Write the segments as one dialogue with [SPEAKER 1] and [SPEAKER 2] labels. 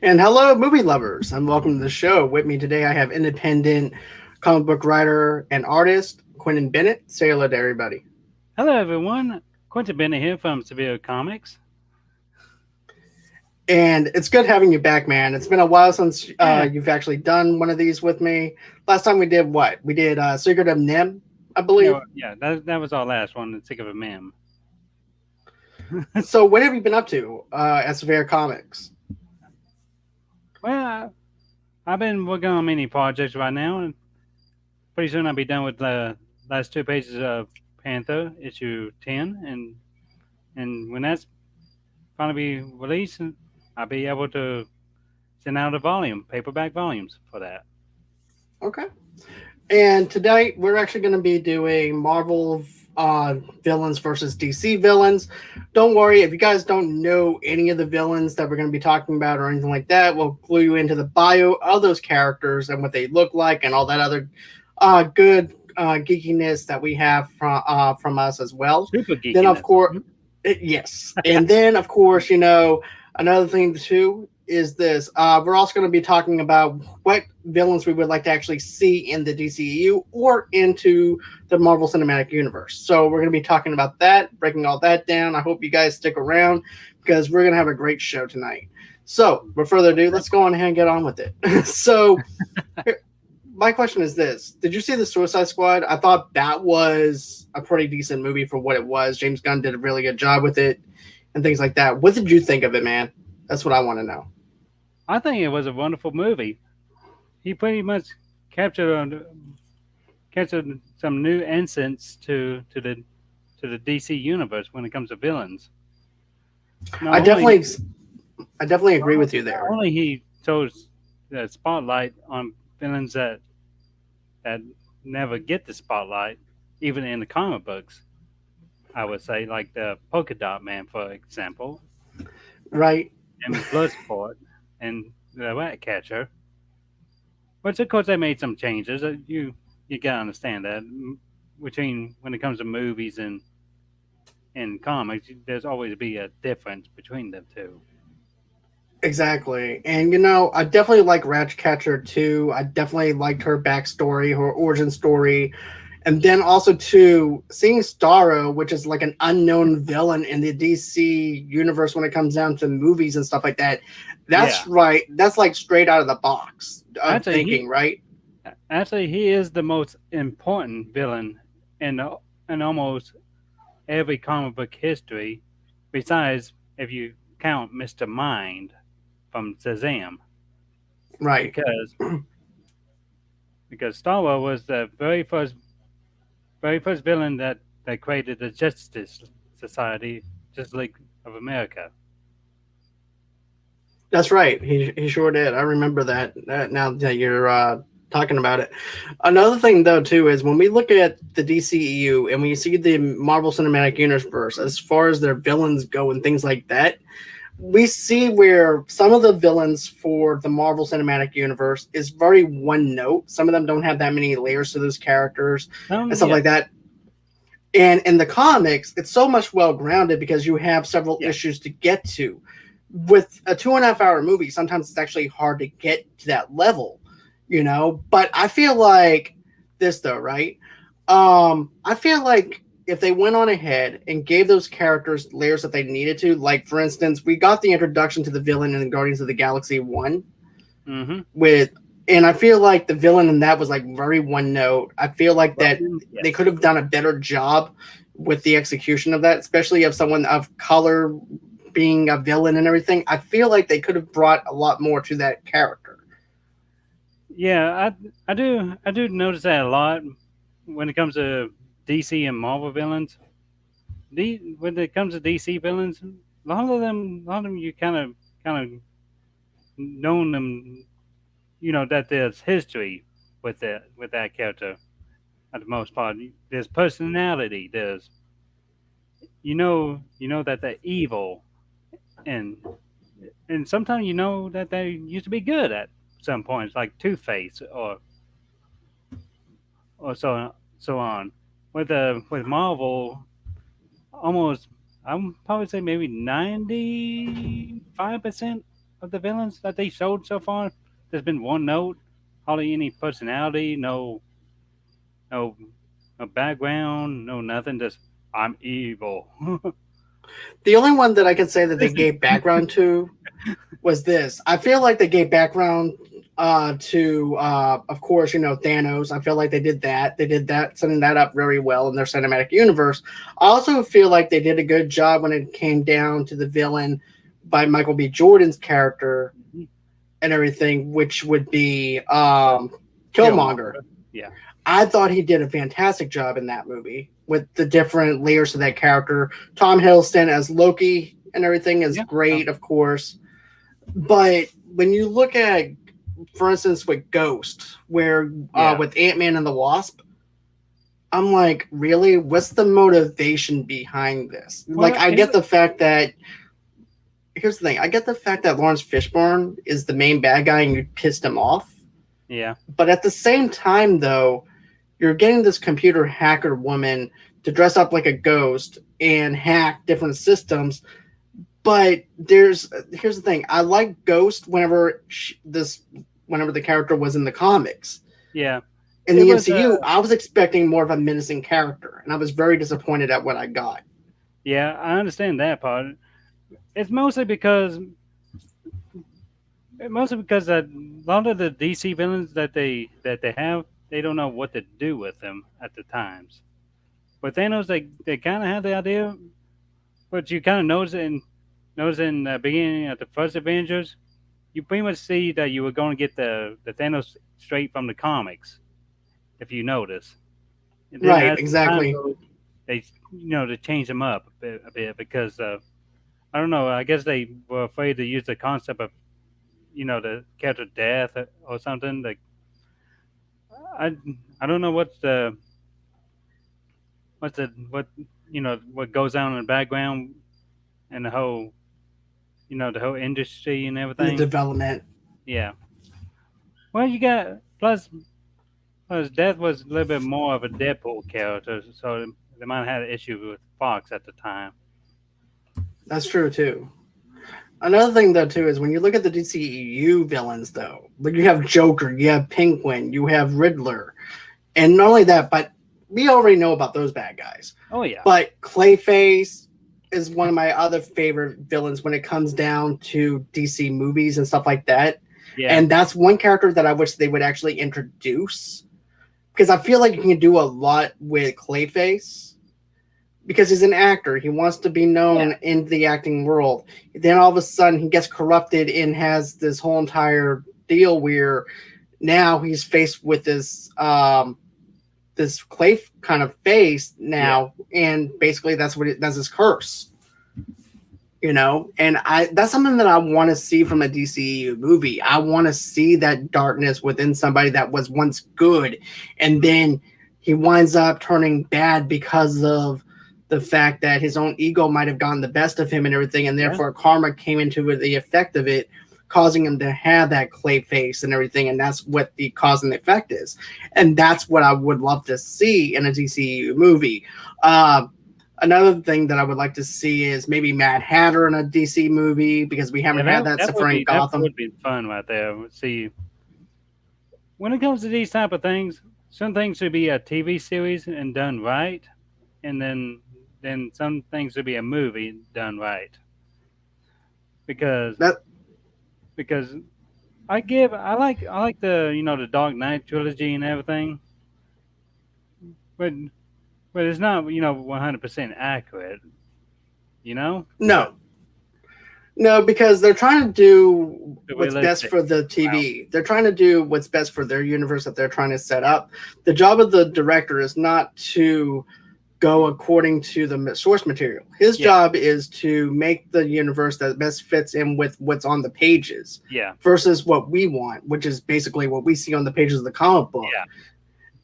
[SPEAKER 1] And hello, movie lovers, and welcome to the show. With me today, I have independent comic book writer and artist Quentin Bennett. Say hello to everybody.
[SPEAKER 2] Hello, everyone. Quentin Bennett here from Server Comics.
[SPEAKER 1] And it's good having you back, man. It's been a while since
[SPEAKER 2] Yeah,
[SPEAKER 1] you've actually done one of these with me. Last time we did what? We did Secret of Nim, I believe.
[SPEAKER 2] that was our last one. The Sick of a Mem.
[SPEAKER 1] So, what have you been up to at Severe Comics?
[SPEAKER 2] Well, I've been working on many projects right now, and pretty soon I'll be done with the last two pages of Panther issue 10, and when that's finally be released, I'll be able to send out a volume, paperback volumes for that.
[SPEAKER 1] Okay. And today we're actually going to be doing Marvel villains versus DC villains. Don't worry, if you guys don't know any of the villains that we're going to be talking about or anything like that, we'll clue you into the bio of those characters and what they look like and all that other good geekiness that we have from us as well.
[SPEAKER 2] Super
[SPEAKER 1] Then, of
[SPEAKER 2] geekiness.
[SPEAKER 1] course, yes. And then, of course, another thing too is this. We're also going to be talking about what villains we would like to actually see in the DCEU or into the Marvel Cinematic Universe. So we're going to be talking about that, breaking all that down. I hope you guys stick around because we're going to have a great show tonight. So, without further ado, let's go on ahead and get on with it. So, my question is this: did you see the Suicide Squad? I thought that was a pretty decent movie for what it was. James Gunn did a really good job with it and things like that. What did you think of it, man? That's what I want to know.
[SPEAKER 2] I think it was a wonderful movie. He pretty much captured captured some new incense to the DC universe when it comes to villains. Not
[SPEAKER 1] I
[SPEAKER 2] only
[SPEAKER 1] definitely, I definitely
[SPEAKER 2] not
[SPEAKER 1] agree
[SPEAKER 2] only,
[SPEAKER 1] with you
[SPEAKER 2] not
[SPEAKER 1] there.
[SPEAKER 2] only he chose the spotlight on villains that never get the spotlight, even in the comic books. I would say, like the Polka Dot Man, for example,
[SPEAKER 1] Right?
[SPEAKER 2] and Bloodsport, and the Ratcatcher. Which, of course, they made some changes. You gotta understand that between when it comes to movies and comics, there's always be a difference between the two.
[SPEAKER 1] Exactly. And I definitely like Ratcatcher too. I definitely liked her backstory, her origin story. And then also too, seeing Starro, which is like an unknown villain in the DC universe when it comes down to movies and stuff like that.
[SPEAKER 2] Yeah,
[SPEAKER 1] That's right. That's like straight out of the box of
[SPEAKER 2] actually,
[SPEAKER 1] thinking, right?
[SPEAKER 2] he is the most important villain in in almost every comic book history, besides if you count Mister Mind from Shazam,
[SPEAKER 1] Right.
[SPEAKER 2] because Starro was the very first villain that created the Justice Society, Justice League of America.
[SPEAKER 1] That's right. He sure did. I remember that now that you're talking about it. Another thing though too is when we look at the DCEU and we see the Marvel Cinematic Universe as far as their villains go and things like that, we see where some of the villains for the Marvel Cinematic Universe is very one note. Some of them don't have that many layers to those characters and stuff
[SPEAKER 2] Yeah,
[SPEAKER 1] like that. And in the comics, it's so much well grounded because you have several
[SPEAKER 2] yeah,
[SPEAKER 1] issues to get to. With a 2.5 hour movie, sometimes it's actually hard to get to that level. But I feel like this though, right? I feel like if they went on ahead and gave those characters layers that they needed to, like for instance, we got the introduction to the villain in the Guardians of the Galaxy 1
[SPEAKER 2] mm-hmm.
[SPEAKER 1] with and I feel like the villain in that was like very one note. I feel like that they
[SPEAKER 2] Yes,
[SPEAKER 1] could have done a better job with the execution of that, especially of someone of color being a villain and everything. I feel like they could have brought a lot more to that character.
[SPEAKER 2] yeah, I do notice that a lot when it comes to DC and Marvel villains. When it comes to DC villains, a lot of them, you kind of known them, that there's history with that character. At the most part, there's personality. You know that they're evil, and and sometimes you know that they used to be good at some points, like Two Face or so on. With Marvel, almost I'm probably say maybe 95%. of the villains that they showed so far. There's been one note, hardly any personality, no, no background, no nothing. Just I'm evil.
[SPEAKER 1] The only one that I can say that they gave background to was this. I feel like they gave background to, of course, Thanos. I feel like they did that. They did that, setting that up very well in their cinematic universe. I also feel like they did a good job when it came down to the villain by Michael B. Jordan's character and everything, which would be Killmonger.
[SPEAKER 2] Yeah.
[SPEAKER 1] I thought he did a fantastic job in that movie with the different layers of that character. Tom Hiddleston as Loki and everything is great, of course. But when you look at, for instance, with Ghost, where with Ant-Man and the Wasp, I'm like, really? What's the motivation behind this? Well, like, I get the fact that, here's the thing. I get the fact that Lawrence Fishburne is the main bad guy and you pissed him off.
[SPEAKER 2] Yeah.
[SPEAKER 1] But at the same time, though, you're getting this computer hacker woman to dress up like a ghost and hack different systems. But here's the thing. I like Ghost whenever the character was in the comics.
[SPEAKER 2] Yeah.
[SPEAKER 1] In the MCU, I was expecting more of a menacing character, and I was very disappointed at what I got.
[SPEAKER 2] Yeah, I understand that part. It's mostly because a lot of the DC villains that they have, they don't know what to do with them at the times. But Thanos, they kind of have the idea, but you kind of notice in the beginning of the first Avengers, you pretty much see that you were going to get the Thanos straight from the comics, if you notice.
[SPEAKER 1] Right, exactly.
[SPEAKER 2] They they changed them up a bit because I don't know. I guess they were afraid to use the concept of the character death or something. Like I don't know what what goes on in the background and the whole the whole industry and everything.
[SPEAKER 1] The development.
[SPEAKER 2] Yeah. Well, you got plus Death was a little bit more of a Deadpool character, so they might have had an issue with Fox at the time.
[SPEAKER 1] That's true too. Another thing though too is when you look at the DCEU villains though, like you have Joker, you have Penguin, you have Riddler, and not only that, but we already know about those bad guys.
[SPEAKER 2] Oh yeah.
[SPEAKER 1] But Clayface is one of my other favorite villains when it comes down to DC movies and stuff like that. Yeah. And that's one character that I wish they would actually introduce, because I feel like you can do a lot with Clayface. Because he's an actor. He wants to be known in the acting world. Then all of a sudden he gets corrupted and has this whole entire deal where now he's faced with this this clay kind of face now, and basically that's his curse. And that's something that I want to see from a DCEU movie. I want to see that darkness within somebody that was once good, and then he winds up turning bad because of the fact that his own ego might have gotten the best of him and everything, and therefore karma came into the effect of it, causing him to have that clay face and everything, and that's what the cause and effect is. And that's what I would love to see in a DCU movie. Another thing that I would like to see is maybe Mad Hatter in a DC movie, because we haven't had that so far in Gotham.
[SPEAKER 2] That would be fun right there. See, when it comes to these type of things, some things should be a TV series and done right, and then some things would be a movie done right. Because I like the the Dark Knight trilogy and everything, but it's not 100% accurate.
[SPEAKER 1] No, because they're trying to do what's best for the TV. Wow. They're trying to do what's best for their universe that they're trying to set up. The job of the director is not to go according to the source material. His job is to make the universe that best fits in with what's on the pages versus what we want, which is basically what we see on the pages of the comic book.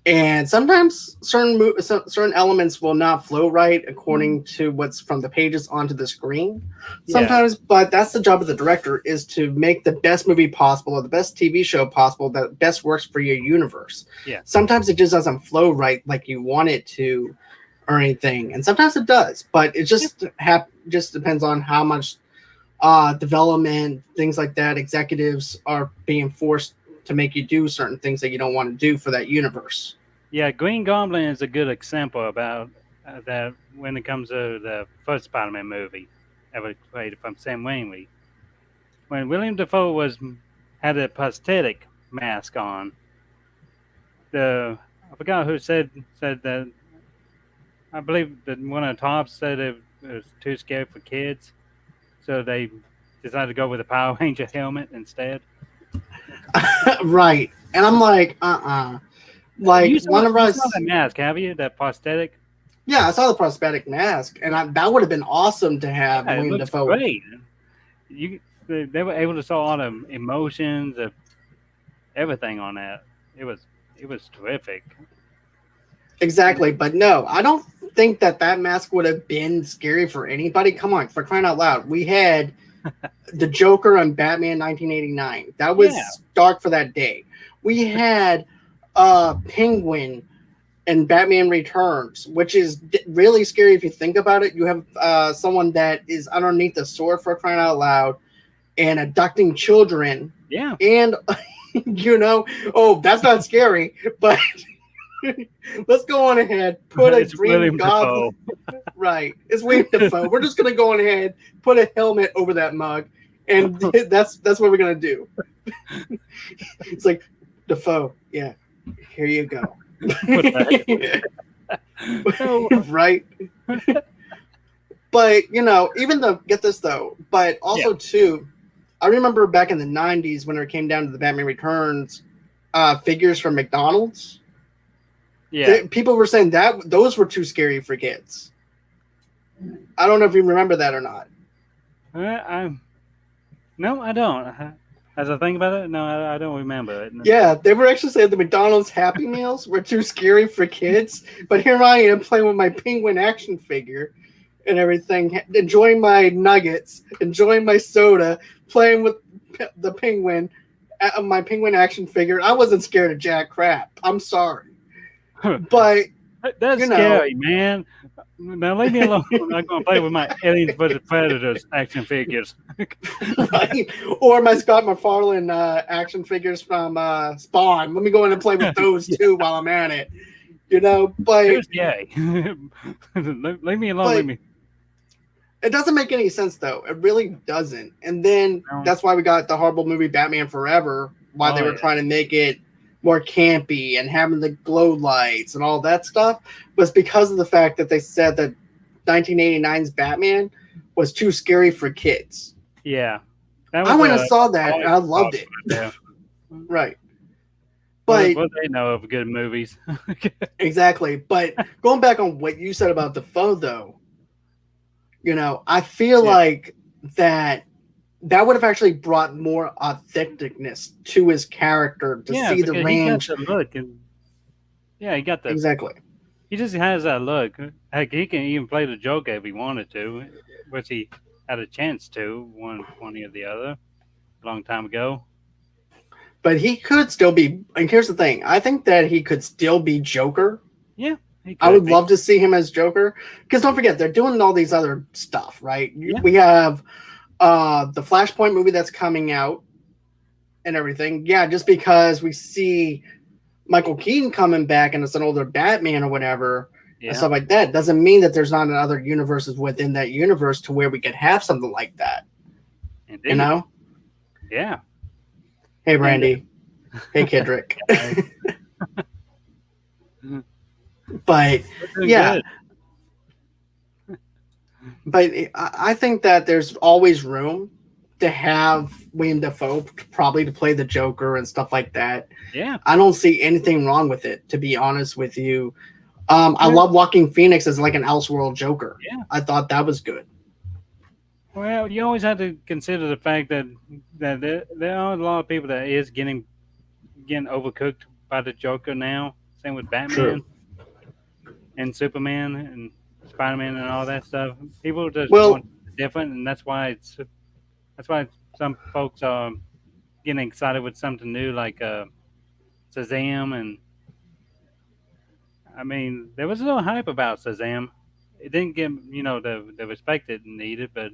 [SPEAKER 1] And sometimes certain elements will not flow right according to what's from the pages onto the screen. Sometimes, but that's the job of the director, is to make the best movie possible or the best TV show possible that best works for your universe. Sometimes it just doesn't flow right like you want it to, or anything, and sometimes it does, but it just depends on how much development, things like that. Executives are being forced to make you do certain things that you don't want to do for that universe.
[SPEAKER 2] Yeah, Green Goblin is a good example about that when it comes to the first Spider-Man movie ever created from Sam Raimi. When William Dafoe was had a prosthetic mask on, the I forgot who said that. I believe that one of the tops said it was too scary for kids, so they decided to go with a Power Ranger helmet instead.
[SPEAKER 1] Right. And I'm like, Like one of
[SPEAKER 2] You saw
[SPEAKER 1] us,
[SPEAKER 2] the mask, have you? That prosthetic?
[SPEAKER 1] yeah, I saw the prosthetic mask, and that would have been awesome to have
[SPEAKER 2] Yeah, it
[SPEAKER 1] William
[SPEAKER 2] looks
[SPEAKER 1] Dafoe.
[SPEAKER 2] great. They were able to show all the emotions of everything on that. It was it was terrific.
[SPEAKER 1] Exactly, but no, I don't think that mask would have been scary for anybody. Come on, for crying out loud, we had the Joker on Batman 1989. That
[SPEAKER 2] Yeah,
[SPEAKER 1] was dark for that day. We had Penguin and Batman Returns, which is really scary if you think about it. You have someone that is underneath the sword, for crying out loud, and abducting children,
[SPEAKER 2] yeah.
[SPEAKER 1] and oh, that's not scary, but let's go on ahead. Put a
[SPEAKER 2] It's
[SPEAKER 1] Green
[SPEAKER 2] William
[SPEAKER 1] Goblin.
[SPEAKER 2] Dafoe.
[SPEAKER 1] Right, it's William Dafoe. We're just gonna go on ahead, put a helmet over that mug, and that's what we're gonna do. It's like Defoe, yeah. Here you go.
[SPEAKER 2] What the heck?
[SPEAKER 1] Right. But even though, get this though, but
[SPEAKER 2] Yeah,
[SPEAKER 1] also too, I remember back in the '90s when it came down to the Batman Returns figures from McDonald's.
[SPEAKER 2] yeah.
[SPEAKER 1] People were saying that those were too scary for kids. I don't know if you remember that or not.
[SPEAKER 2] I no, I don't. As I think about it, no, I don't remember it.
[SPEAKER 1] Yeah, they were actually saying the McDonald's Happy Meals were too scary for kids. But here I am playing with my Penguin action figure and everything, enjoying my nuggets, enjoying my soda, playing with the Penguin, my Penguin action figure. I wasn't scared of jack crap. I'm sorry. But,
[SPEAKER 2] That's
[SPEAKER 1] you know,
[SPEAKER 2] scary, man. Now leave me alone. I'm not going to play with my Aliens vs Predators action figures.
[SPEAKER 1] right? Or my Scott McFarlane action figures from Spawn. Let me go in and play with those too while I'm at it. But
[SPEAKER 2] They're scary. Leave me alone.
[SPEAKER 1] but
[SPEAKER 2] Leave me.
[SPEAKER 1] it doesn't make any sense though. It really doesn't. And then
[SPEAKER 2] No.
[SPEAKER 1] that's why we got the horrible movie Batman Forever. Why they
[SPEAKER 2] Oh,
[SPEAKER 1] were
[SPEAKER 2] yeah.
[SPEAKER 1] trying to make it more campy and having the glow lights and all that stuff was because of the fact that they said that 1989's Batman was too scary for kids.
[SPEAKER 2] Yeah.
[SPEAKER 1] I went and saw that and I loved it.
[SPEAKER 2] Yeah.
[SPEAKER 1] Right. But
[SPEAKER 2] What they know of good movies.
[SPEAKER 1] exactly. But going back on what you said about Defoe, though, I feel like that would have actually brought more authenticness to his character to see the range.
[SPEAKER 2] He got the look. And, yeah, he got the.
[SPEAKER 1] Exactly.
[SPEAKER 2] He just has that look. Heck, he can even play the Joker if he wanted to, which he had a chance to, one or the other, a long time ago.
[SPEAKER 1] But he could still be. And here's the thing: I think that he could still be Joker.
[SPEAKER 2] Yeah,
[SPEAKER 1] I would love to see him as Joker because don't forget they're doing all these other stuff, right?
[SPEAKER 2] Yeah.
[SPEAKER 1] We have the Flashpoint movie that's coming out and everything. Yeah, just because we see Michael Keaton coming back and it's an older Batman or whatever and stuff like that doesn't mean that there's not other universes within that universe to where we could have something like that.
[SPEAKER 2] Indeed. Yeah.
[SPEAKER 1] Hey, Brandy. Hey, Kidrick. But yeah. Good. But I think that there's always room to have William Dafoe probably to play the Joker and stuff like that.
[SPEAKER 2] Yeah.
[SPEAKER 1] I don't see anything wrong with it, to be honest with you. I love Joaquin Phoenix as like an Elseworld Joker.
[SPEAKER 2] Yeah.
[SPEAKER 1] I thought that was good.
[SPEAKER 2] Well, you always have to consider the fact that there are a lot of people that is getting overcooked by the Joker now. Same with Batman and Superman and Spider-Man and all that stuff. People just want different, and that's why some folks are getting excited with something new like Shazam. And I mean, there was a little hype about Shazam. It didn't get the respect it needed, but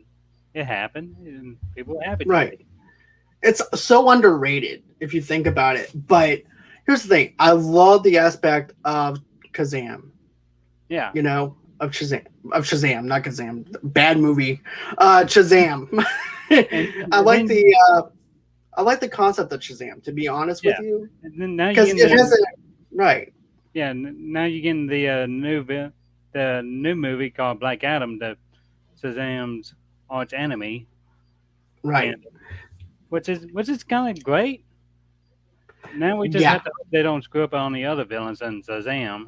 [SPEAKER 2] it happened, and people were happy to see
[SPEAKER 1] Right.
[SPEAKER 2] it.
[SPEAKER 1] It's so underrated if you think about it. But here's the thing: I love the aspect of Kazam.
[SPEAKER 2] Yeah,
[SPEAKER 1] You know, of Shazam, not Kazam. Bad movie. Shazam.
[SPEAKER 2] and
[SPEAKER 1] I like
[SPEAKER 2] then
[SPEAKER 1] the I like the concept of Shazam. To be honest with
[SPEAKER 2] yeah,
[SPEAKER 1] you,
[SPEAKER 2] and then now you're
[SPEAKER 1] because
[SPEAKER 2] getting
[SPEAKER 1] it has a right.
[SPEAKER 2] now you're getting the the new movie called Black Adam, the Shazam's arch enemy, and
[SPEAKER 1] Right.
[SPEAKER 2] which is kind of great. Now we just
[SPEAKER 1] Yeah.
[SPEAKER 2] have to hope they don't screw up on the other villains in Shazam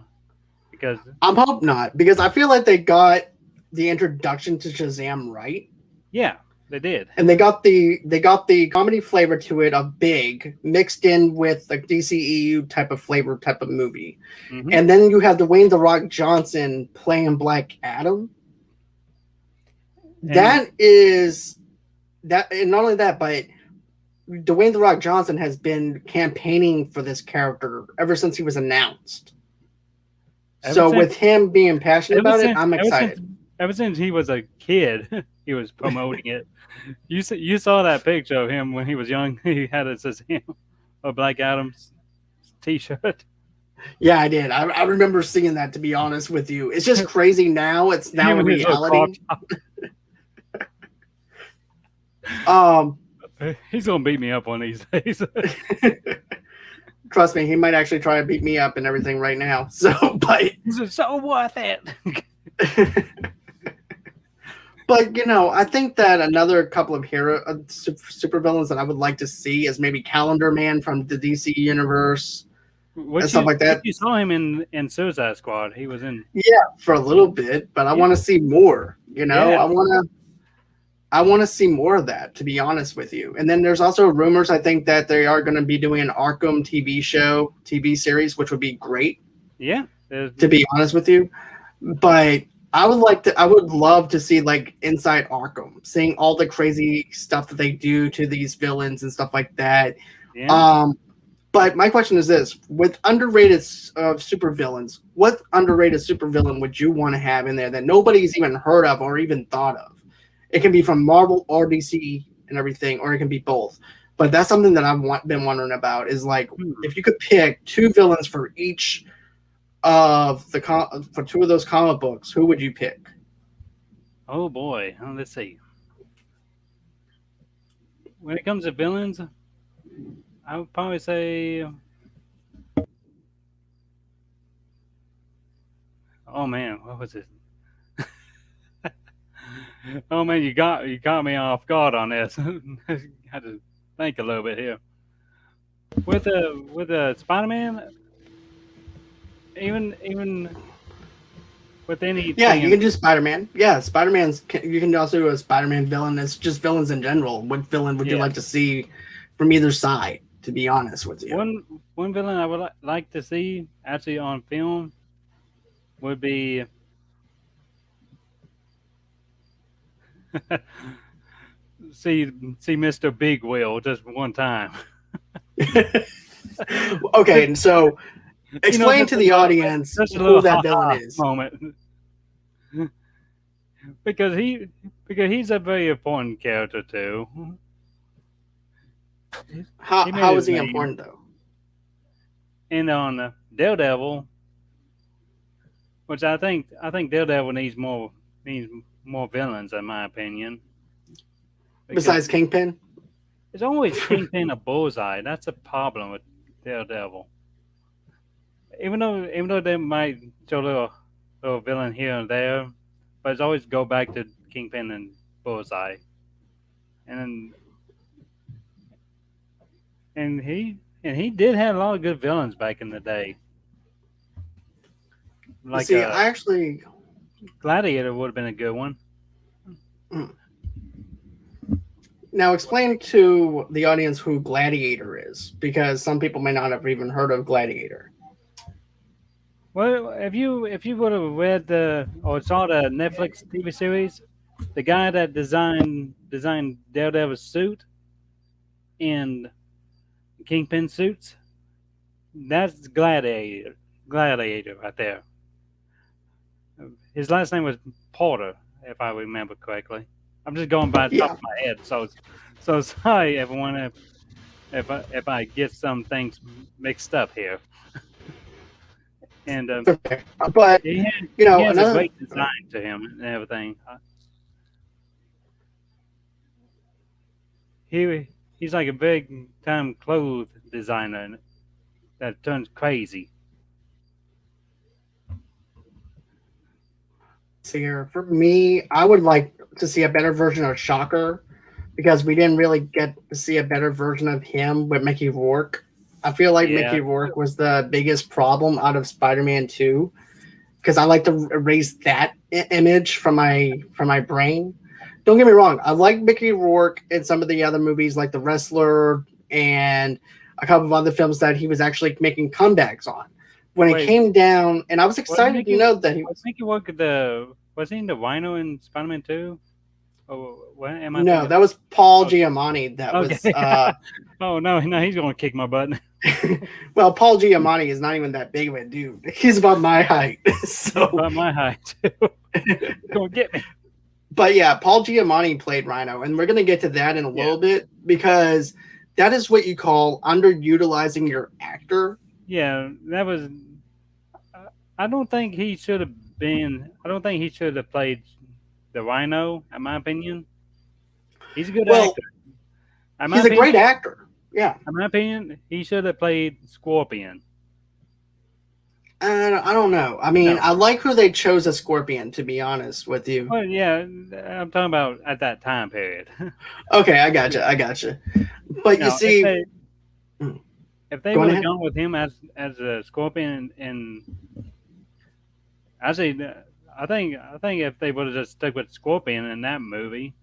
[SPEAKER 2] because
[SPEAKER 1] I'm hope not because I feel like they got the introduction to Shazam right,
[SPEAKER 2] yeah, they did.
[SPEAKER 1] and they got the comedy flavor to it of big mixed in with the DCEU type of flavor type of movie,
[SPEAKER 2] Hmm.
[SPEAKER 1] and then you have Dwayne the Rock Johnson playing Black Adam.
[SPEAKER 2] And
[SPEAKER 1] That is that, and not only that, but Dwayne the Rock Johnson has been campaigning for this character ever since he was announced.
[SPEAKER 2] ever
[SPEAKER 1] So
[SPEAKER 2] since
[SPEAKER 1] with him being passionate
[SPEAKER 2] ever
[SPEAKER 1] about it,
[SPEAKER 2] since
[SPEAKER 1] I'm
[SPEAKER 2] ever since
[SPEAKER 1] excited.
[SPEAKER 2] ever since he was a kid, he was promoting it. You saw that picture of him when he was young. He had a Shazam or Black Adam's T-shirt.
[SPEAKER 1] Yeah, I did. I remember seeing that. To be honest with you, it's just crazy now. It's now
[SPEAKER 2] Him
[SPEAKER 1] a
[SPEAKER 2] and his little crop
[SPEAKER 1] reality.
[SPEAKER 2] top.
[SPEAKER 1] Um,
[SPEAKER 2] He's gonna beat me up one of these days.
[SPEAKER 1] trust me, he might actually try to beat me up and everything right now. So,
[SPEAKER 2] He's so worth it.
[SPEAKER 1] but you know, I think that another couple of hero super villains that I would like to see is maybe Calendar Man from the DC universe and stuff like
[SPEAKER 2] What
[SPEAKER 1] that.
[SPEAKER 2] you saw him in Suicide Squad. He was in
[SPEAKER 1] Yeah, for a little bit, but I
[SPEAKER 2] yeah
[SPEAKER 1] want to see more. You know,
[SPEAKER 2] yeah
[SPEAKER 1] I want to see more of that. To be honest with you, and then there's also rumors. I think that they are going to be doing an Arkham TV series, which would be great.
[SPEAKER 2] yeah.
[SPEAKER 1] To be honest with you, but I would love to see like inside Arkham, seeing all the crazy stuff that they do to these villains and stuff like that.
[SPEAKER 2] Yeah.
[SPEAKER 1] Um, but my question is this: with underrated super villains, what underrated super villain would you want to have in there that nobody's even heard of or even thought of? It can be from Marvel or DC and everything, or it can be both. But that's something that been wondering about. Is like
[SPEAKER 2] Hmm.
[SPEAKER 1] if you could pick two villains for each of for two of those comic books, who would you pick?
[SPEAKER 2] Oh boy. Let's see. When it comes to villains, I would probably say, oh man, what was it? Oh man, you got me off guard on this. I had to think a little bit here. With Spider Man, even with
[SPEAKER 1] Yeah,
[SPEAKER 2] anything
[SPEAKER 1] you
[SPEAKER 2] in
[SPEAKER 1] can do Spider Man. Yeah, Spider Man's. You can also do a Spider Man villain. It's just villains in general. What villain would you
[SPEAKER 2] yeah
[SPEAKER 1] like to see from either side? To be honest with you.
[SPEAKER 2] one one villain I would like to see actually on film would be see see Mr. Big Wheel just one time.
[SPEAKER 1] Okay, and so
[SPEAKER 2] You know,
[SPEAKER 1] explain to the audience
[SPEAKER 2] just a
[SPEAKER 1] who
[SPEAKER 2] little
[SPEAKER 1] that
[SPEAKER 2] ha
[SPEAKER 1] villain
[SPEAKER 2] ha
[SPEAKER 1] is.
[SPEAKER 2] moment because he's a very important character too. He made
[SPEAKER 1] How
[SPEAKER 2] his
[SPEAKER 1] is he
[SPEAKER 2] name,
[SPEAKER 1] important though?
[SPEAKER 2] and on Daredevil, which I think Daredevil needs more villains in my opinion because
[SPEAKER 1] Besides Kingpin?
[SPEAKER 2] it's always Kingpin or Bullseye. That's a problem with Daredevil. Even though they might show a little villain here and there, but it's always go back to Kingpin and Bullseye, and and he did have a lot of good villains back in the day. Like
[SPEAKER 1] See, I actually
[SPEAKER 2] Gladiator would have been a good one.
[SPEAKER 1] mm. Now explain to the audience who Gladiator is, because some people may not have even heard of Gladiator.
[SPEAKER 2] Well, if you would have read the or saw the Netflix TV series, the guy that designed Daredevil's suit and Kingpin suits, that's Gladiator right there. His last name was Porter, if I remember correctly. I'm just going by the top
[SPEAKER 1] Yeah,
[SPEAKER 2] of my head. So sorry, everyone, if I get some things mixed up here. And
[SPEAKER 1] it's okay. But
[SPEAKER 2] he has a
[SPEAKER 1] another.
[SPEAKER 2] great design to him and everything. He's like a big time clothes designer that turns crazy.
[SPEAKER 1] See here, for me, I would like to see a better version of Shocker because we didn't really get to see a better version of him with Mickey Rourke. I feel like
[SPEAKER 2] Yeah,
[SPEAKER 1] Mickey Rourke was the biggest problem out of Spider-Man 2 because I like to erase that image from my brain. Don't get me wrong, I like Mickey Rourke in some of the other movies like The Wrestler and a couple of other films that he was actually making comebacks on. When it
[SPEAKER 2] wait,
[SPEAKER 1] came down, and I was
[SPEAKER 2] was
[SPEAKER 1] excited to know that he
[SPEAKER 2] Was Mickey Rourke was he in the Rhino in Spider-Man 2? Oh, what am I
[SPEAKER 1] no,
[SPEAKER 2] thinking?
[SPEAKER 1] that was Paul
[SPEAKER 2] Oh,
[SPEAKER 1] Giamatti. That was
[SPEAKER 2] okay. Oh no, he's gonna kick my butt.
[SPEAKER 1] well, Paul Giamatti is not even that big of a dude. He's about my height.
[SPEAKER 2] He's
[SPEAKER 1] So,
[SPEAKER 2] about my height too. He's gonna get me.
[SPEAKER 1] but yeah, Paul Giamatti played Rhino, and we're gonna get to that in a
[SPEAKER 2] Yeah,
[SPEAKER 1] little bit because that is what you call underutilizing your actor.
[SPEAKER 2] yeah. That was. I don't think he should have been. I don't think he should have played the Rhino. In my opinion, he's a good
[SPEAKER 1] Well,
[SPEAKER 2] actor. In my
[SPEAKER 1] he's a
[SPEAKER 2] opinion,
[SPEAKER 1] great actor. Yeah,
[SPEAKER 2] he should have played Scorpion.
[SPEAKER 1] and I don't know. I mean,
[SPEAKER 2] No,
[SPEAKER 1] I like who they chose as Scorpion. To be honest with you.
[SPEAKER 2] well, yeah, I'm talking about at that time period.
[SPEAKER 1] Okay, I got you. I got you. But you
[SPEAKER 2] No,
[SPEAKER 1] see,
[SPEAKER 2] if they
[SPEAKER 1] going
[SPEAKER 2] would have
[SPEAKER 1] ahead.
[SPEAKER 2] gone with him as a Scorpion, and I say, I think if they would have just stuck with Scorpion in that movie,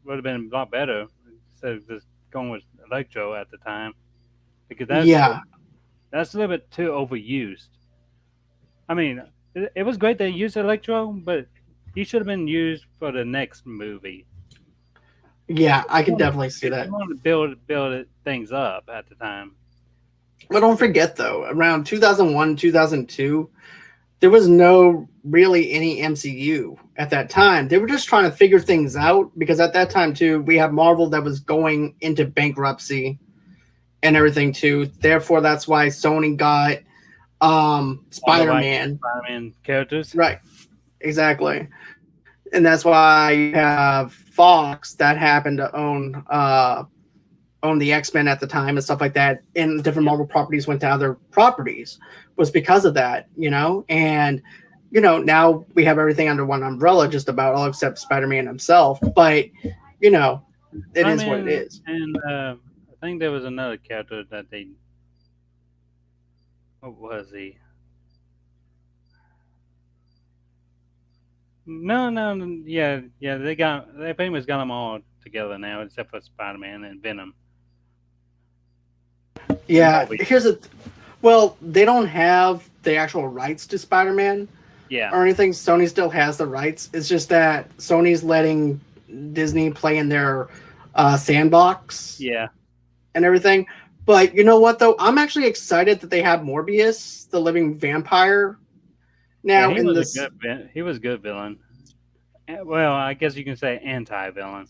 [SPEAKER 2] would have been a lot better instead of just going with Electro at the time, because
[SPEAKER 1] Yeah,
[SPEAKER 2] that's a little bit too overused. I mean, it was great they used Electro, but he should have been used for the next movie.
[SPEAKER 1] yeah, I can definitely see
[SPEAKER 2] If
[SPEAKER 1] that.
[SPEAKER 2] you want to things up at the time.
[SPEAKER 1] But don't forget though, around 2001, 2002, there was no really any MCU at that time. They were just trying to figure things out because at that time too, we have Marvel that was going into bankruptcy and everything too. Therefore, that's why Sony got
[SPEAKER 2] All the right
[SPEAKER 1] Spider-Man.
[SPEAKER 2] Spider-Man characters.
[SPEAKER 1] Right, exactly. And that's why you have Fox that happened to own the X-Men at the time and stuff like that, and different
[SPEAKER 2] Yep.
[SPEAKER 1] Marvel properties went to other properties was because of that, and now we have everything under one umbrella just about all except Spider-Man himself, but you know it is what it
[SPEAKER 2] Spider-Man
[SPEAKER 1] is.
[SPEAKER 2] and I think there was another character that they. What was he? No, yeah. They pretty much got them all together now, except for Spider-Man and Venom and
[SPEAKER 1] Yeah,
[SPEAKER 2] Moby.
[SPEAKER 1] well, they don't have the actual rights to Spider-Man
[SPEAKER 2] Yeah,
[SPEAKER 1] or anything. Sony still has the rights. It's just that Sony's letting Disney play in their sandbox
[SPEAKER 2] yeah,
[SPEAKER 1] and everything. But you know what though? I'm actually excited that they have Morbius, the living vampire,
[SPEAKER 2] yeah.
[SPEAKER 1] now in this.
[SPEAKER 2] He was a good villain. Well, I guess you can say anti-villain.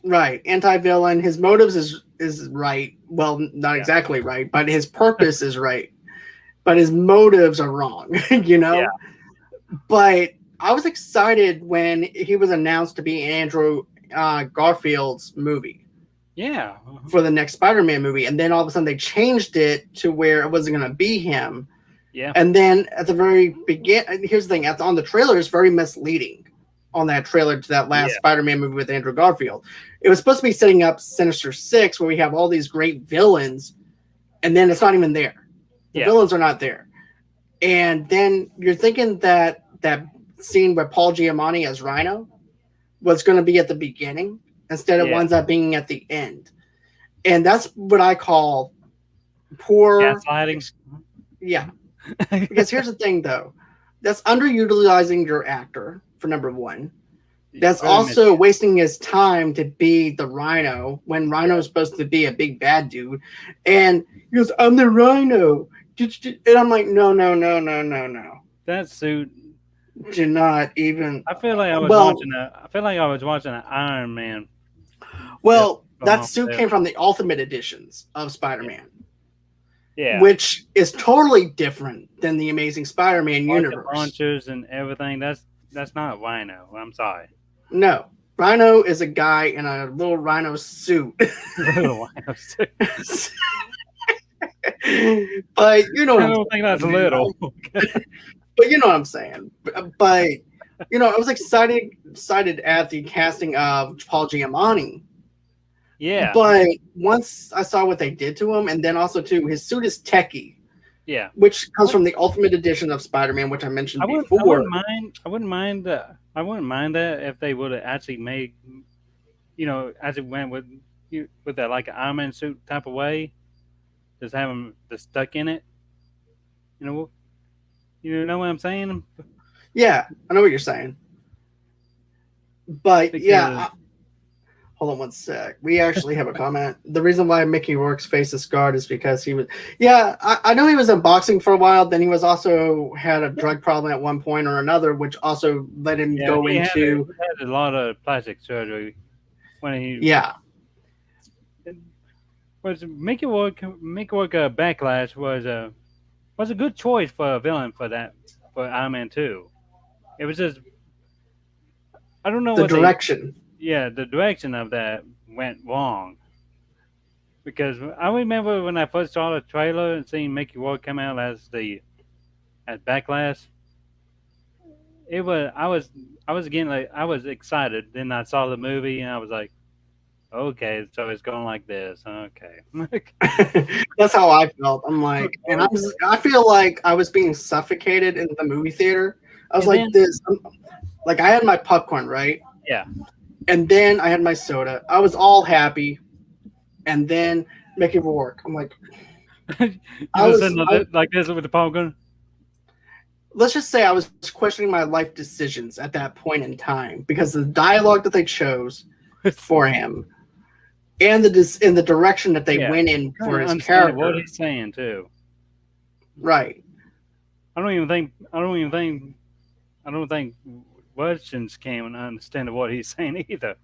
[SPEAKER 1] Right, anti-villain. His motives is right. Well, not
[SPEAKER 2] Yeah,
[SPEAKER 1] exactly right, but his purpose is right. But his motives are wrong, you
[SPEAKER 2] yeah,
[SPEAKER 1] know? But I was excited when he was announced to be Andrew Garfield's movie
[SPEAKER 2] yeah,
[SPEAKER 1] for the next Spider-Man movie, and then all of a sudden they changed it to where it wasn't going to be him.
[SPEAKER 2] yeah,
[SPEAKER 1] And then at the very here's the thing: on the trailer, it's very misleading. On that trailer to that last
[SPEAKER 2] yeah,
[SPEAKER 1] Spider-Man movie with Andrew Garfield, it was supposed to be setting up Sinister Six, where we have all these great villains, and then it's not even there. The
[SPEAKER 2] yeah,
[SPEAKER 1] villains are not there, and then you're thinking that that scene with Paul Giamatti as Rhino was going to be at the beginning instead of
[SPEAKER 2] yeah.
[SPEAKER 1] winds up being at the end, and that's what I call poor.
[SPEAKER 2] Gaslighting.
[SPEAKER 1] Yeah, because here's the thing, though, that's underutilizing your actor for number one. That's
[SPEAKER 2] Very
[SPEAKER 1] also
[SPEAKER 2] misleading.
[SPEAKER 1] wasting his time to be the Rhino when Rhino is supposed to be a big bad dude. And he goes, "I'm the Rhino," and I'm like, "No, no, no, no, no, no."
[SPEAKER 2] That suit
[SPEAKER 1] do not even.
[SPEAKER 2] I feel like I was
[SPEAKER 1] Well,
[SPEAKER 2] watching a. I feel like I was watching an Iron Man film
[SPEAKER 1] well,
[SPEAKER 2] going
[SPEAKER 1] that
[SPEAKER 2] on
[SPEAKER 1] suit
[SPEAKER 2] there.
[SPEAKER 1] came from the Ultimate Editions of Spider-Man,
[SPEAKER 2] Yeah,
[SPEAKER 1] which is totally different than the Amazing Spider-Man
[SPEAKER 2] bunch of
[SPEAKER 1] universe.
[SPEAKER 2] punches and everything. That's not Rhino. I'm sorry,
[SPEAKER 1] No, Rhino is a guy in a little rhino suit.
[SPEAKER 2] little Rhino.
[SPEAKER 1] But you know what
[SPEAKER 2] I
[SPEAKER 1] I'm
[SPEAKER 2] don't think that's
[SPEAKER 1] saying, man.
[SPEAKER 2] little.
[SPEAKER 1] But you know what I'm saying. But you know, I was excited at the casting of Paul Giamatti.
[SPEAKER 2] Yeah,
[SPEAKER 1] But once I saw what they did to him, and then also too, his suit is techie,
[SPEAKER 2] yeah.
[SPEAKER 1] which comes from the Ultimate Edition of Spider-Man, which I mentioned
[SPEAKER 2] I
[SPEAKER 1] before.
[SPEAKER 2] wouldn't mind. I wouldn't mind. I wouldn't mind that if they would have actually made, as it went with that like an Iron Man suit type of way, just have him just stuck in it. You know, you know what I'm saying?
[SPEAKER 1] Yeah, I know what you're saying. But
[SPEAKER 2] Because
[SPEAKER 1] hold on one sec. We actually have a comment. The reason why Mickey Rourke's face is scarred is because he was. Yeah, I know he was in boxing for a while. Then he was also had a drug problem at one point or another, which also let him
[SPEAKER 2] yeah,
[SPEAKER 1] go
[SPEAKER 2] he
[SPEAKER 1] into.
[SPEAKER 2] had a lot of plastic surgery when he
[SPEAKER 1] Yeah,
[SPEAKER 2] was Mickey Rourke. Mickey Rourke Backlash was a good choice for a villain for Iron Man 2. It was just I don't know
[SPEAKER 1] the
[SPEAKER 2] what they
[SPEAKER 1] direction.
[SPEAKER 2] yeah, the direction of that went wrong. Because I remember when I first saw the trailer and seeing Mickey Rourke come out as Backlash, I was again like I was excited. Then I saw the movie and I was like, okay, so it's going like this. Okay.
[SPEAKER 1] That's how I felt. I'm like, and
[SPEAKER 2] Okay.
[SPEAKER 1] I feel like I was being suffocated in the movie theater. I was
[SPEAKER 2] And
[SPEAKER 1] like
[SPEAKER 2] then
[SPEAKER 1] this. Like I had my popcorn, right?
[SPEAKER 2] yeah.
[SPEAKER 1] And then I had my soda. I was all happy. And then Mickey Rourke. I'm like,
[SPEAKER 2] You just sitting like this with the popcorn.
[SPEAKER 1] let's just say I was questioning my life decisions at that point in time because the dialogue that they chose for him and the direction that they
[SPEAKER 2] Yeah.
[SPEAKER 1] went in for his
[SPEAKER 2] Understand what
[SPEAKER 1] character.
[SPEAKER 2] he's saying too.
[SPEAKER 1] Right.
[SPEAKER 2] I don't think Russians can understand what he's saying either.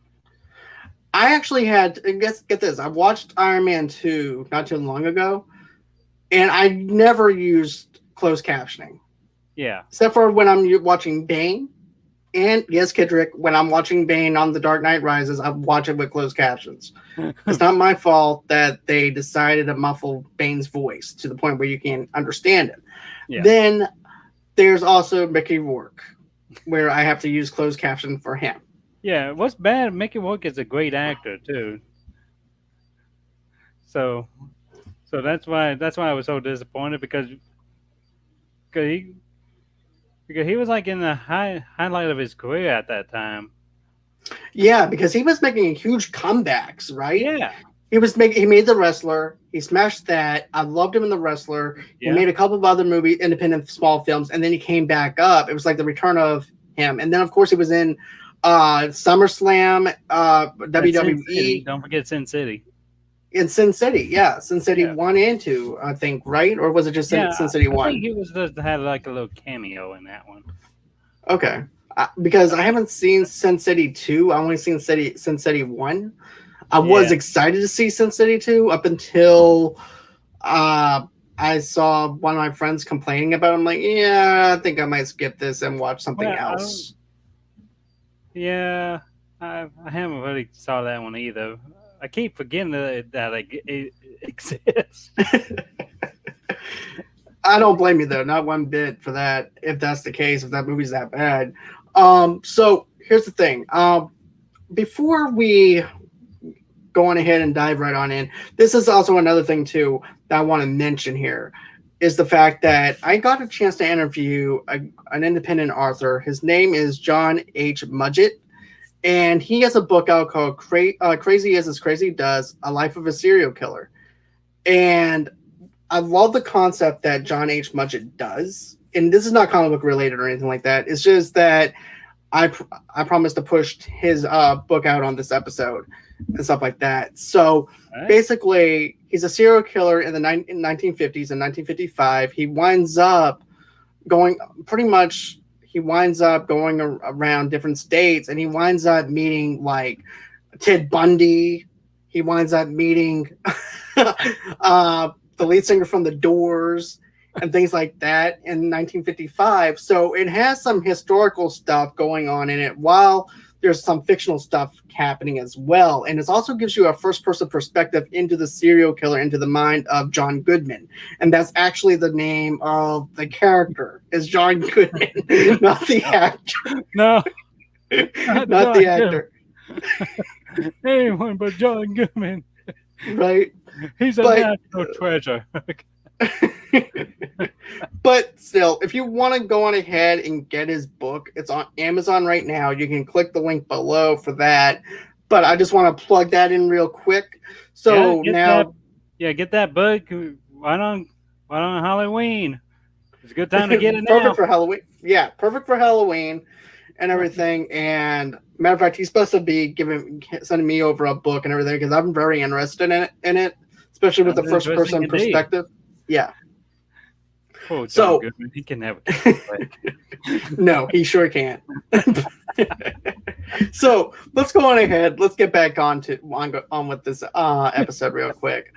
[SPEAKER 1] I actually had get this. I watched Iron Man 2 not too long ago, and I never used closed captioning.
[SPEAKER 2] Yeah.
[SPEAKER 1] Except for when I'm watching Bane. And yes, Kidrick, when I'm watching Bane on The Dark Knight Rises, I watch it with closed captions. It's not my fault that they decided to muffle Bane's voice to the point where you can't understand it.
[SPEAKER 2] Yeah.
[SPEAKER 1] Then there's also Mickey Rourke, where I have to use closed caption for him.
[SPEAKER 2] Yeah. What's bad? Mickey Rourke is a great actor too. So that's why I was so disappointed because he because he was like in the highlight of his career at that time.
[SPEAKER 1] Yeah, because he was making huge comebacks, right?
[SPEAKER 2] Yeah.
[SPEAKER 1] He made The Wrestler. He smashed that. I loved him in The Wrestler. He
[SPEAKER 2] Yeah.
[SPEAKER 1] made a couple of other independent small films, and then he came back up. It was like the return of him. And then of course he was in SummerSlam,
[SPEAKER 2] Sin City.
[SPEAKER 1] WWE,
[SPEAKER 2] Don't forget Sin City.
[SPEAKER 1] in Sin City. Yeah, Sin City
[SPEAKER 2] Yeah.
[SPEAKER 1] 1 and 2, I think, right? Or was it just
[SPEAKER 2] Yeah.
[SPEAKER 1] Sin City
[SPEAKER 2] I
[SPEAKER 1] 1?
[SPEAKER 2] think he was just had like a little cameo in that one.
[SPEAKER 1] Okay. Because I haven't seen Sin City 2. I only seen Sin City 1. I was excited to see Sin City 2 up until I saw one of my friends complaining about it. I'm like, yeah, I think I might skip this and watch something
[SPEAKER 2] Well,
[SPEAKER 1] else.
[SPEAKER 2] Yeah, I haven't really saw that one either. I keep forgetting that it exists.
[SPEAKER 1] I don't blame you though, not one bit for that. If that's the case, if that movie's that bad. So here's the thing. Before we go on ahead and dive right on in, this is also another thing too that I want to mention here is the fact that I got a chance to interview an independent author. His name is John H. Mudgett, and he has a book out called Crazy as Crazy Does, A Life of a Serial Killer. And I love the concept that John H. Mudgett does. And this is not comic book related or anything like that. It's just that I promised to push his book out on this episode and stuff like that. So basically, he's a serial killer in the 1950s and 1955. He winds up going pretty much. he winds up going around different states, and he winds up meeting like Ted Bundy. He winds up meeting the lead singer from The Doors and things like that in 1955. So it has some historical stuff going on in it while there's some fictional stuff happening as well. And it also gives you a first person perspective into the serial killer, into the mind of John Goodman. And that's actually the name of the character, is John Goodman, not the actor.
[SPEAKER 2] No,
[SPEAKER 1] not the actor.
[SPEAKER 2] Anyone but John Goodman.
[SPEAKER 1] Right.
[SPEAKER 2] He's a national treasure.
[SPEAKER 1] But still, if you want to go on ahead and get his book, it's on Amazon right now. You can click the link below for that. But I just want to plug that in real quick. So
[SPEAKER 2] get that book. Why don't Halloween? It's a good time to get it now.
[SPEAKER 1] Perfect for Halloween. Yeah, perfect for Halloween and everything. And matter of fact, he's supposed to be sending me over a book and everything because I'm very interested in it, especially with the first person perspective. Yeah.
[SPEAKER 2] Oh, so Goodman, he can have it.
[SPEAKER 1] No, he sure can't. So let's go on ahead. Let's get back on with this episode real quick.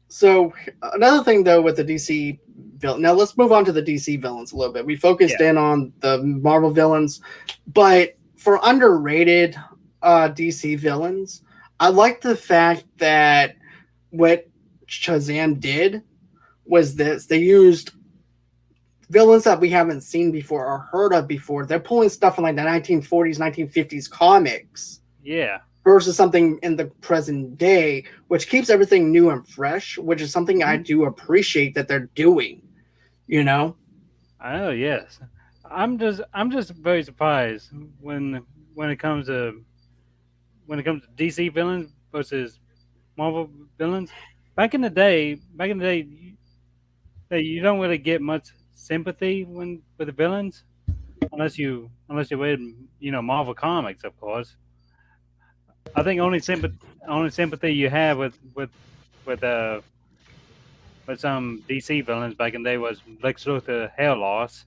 [SPEAKER 1] So another thing though with the DC villain. Now let's move on to the DC villains a little bit. We focused in on the Marvel villains, but for underrated DC villains, I like the fact that what Shazam did was this. They used villains that we haven't seen before or heard of before. They're pulling stuff from like the 1940s, 1950s comics.
[SPEAKER 2] Yeah.
[SPEAKER 1] Versus something in the present day, which keeps everything new and fresh, which is something I do appreciate that they're doing. You know?
[SPEAKER 2] Oh yes. I'm just very surprised when it comes to DC villains versus Marvel villains. Back in the day, you don't really get much sympathy with the villains, unless you read Marvel comics, of course. I think only sympathy you have with some DC villains back in the day was Lex Luthor hair loss.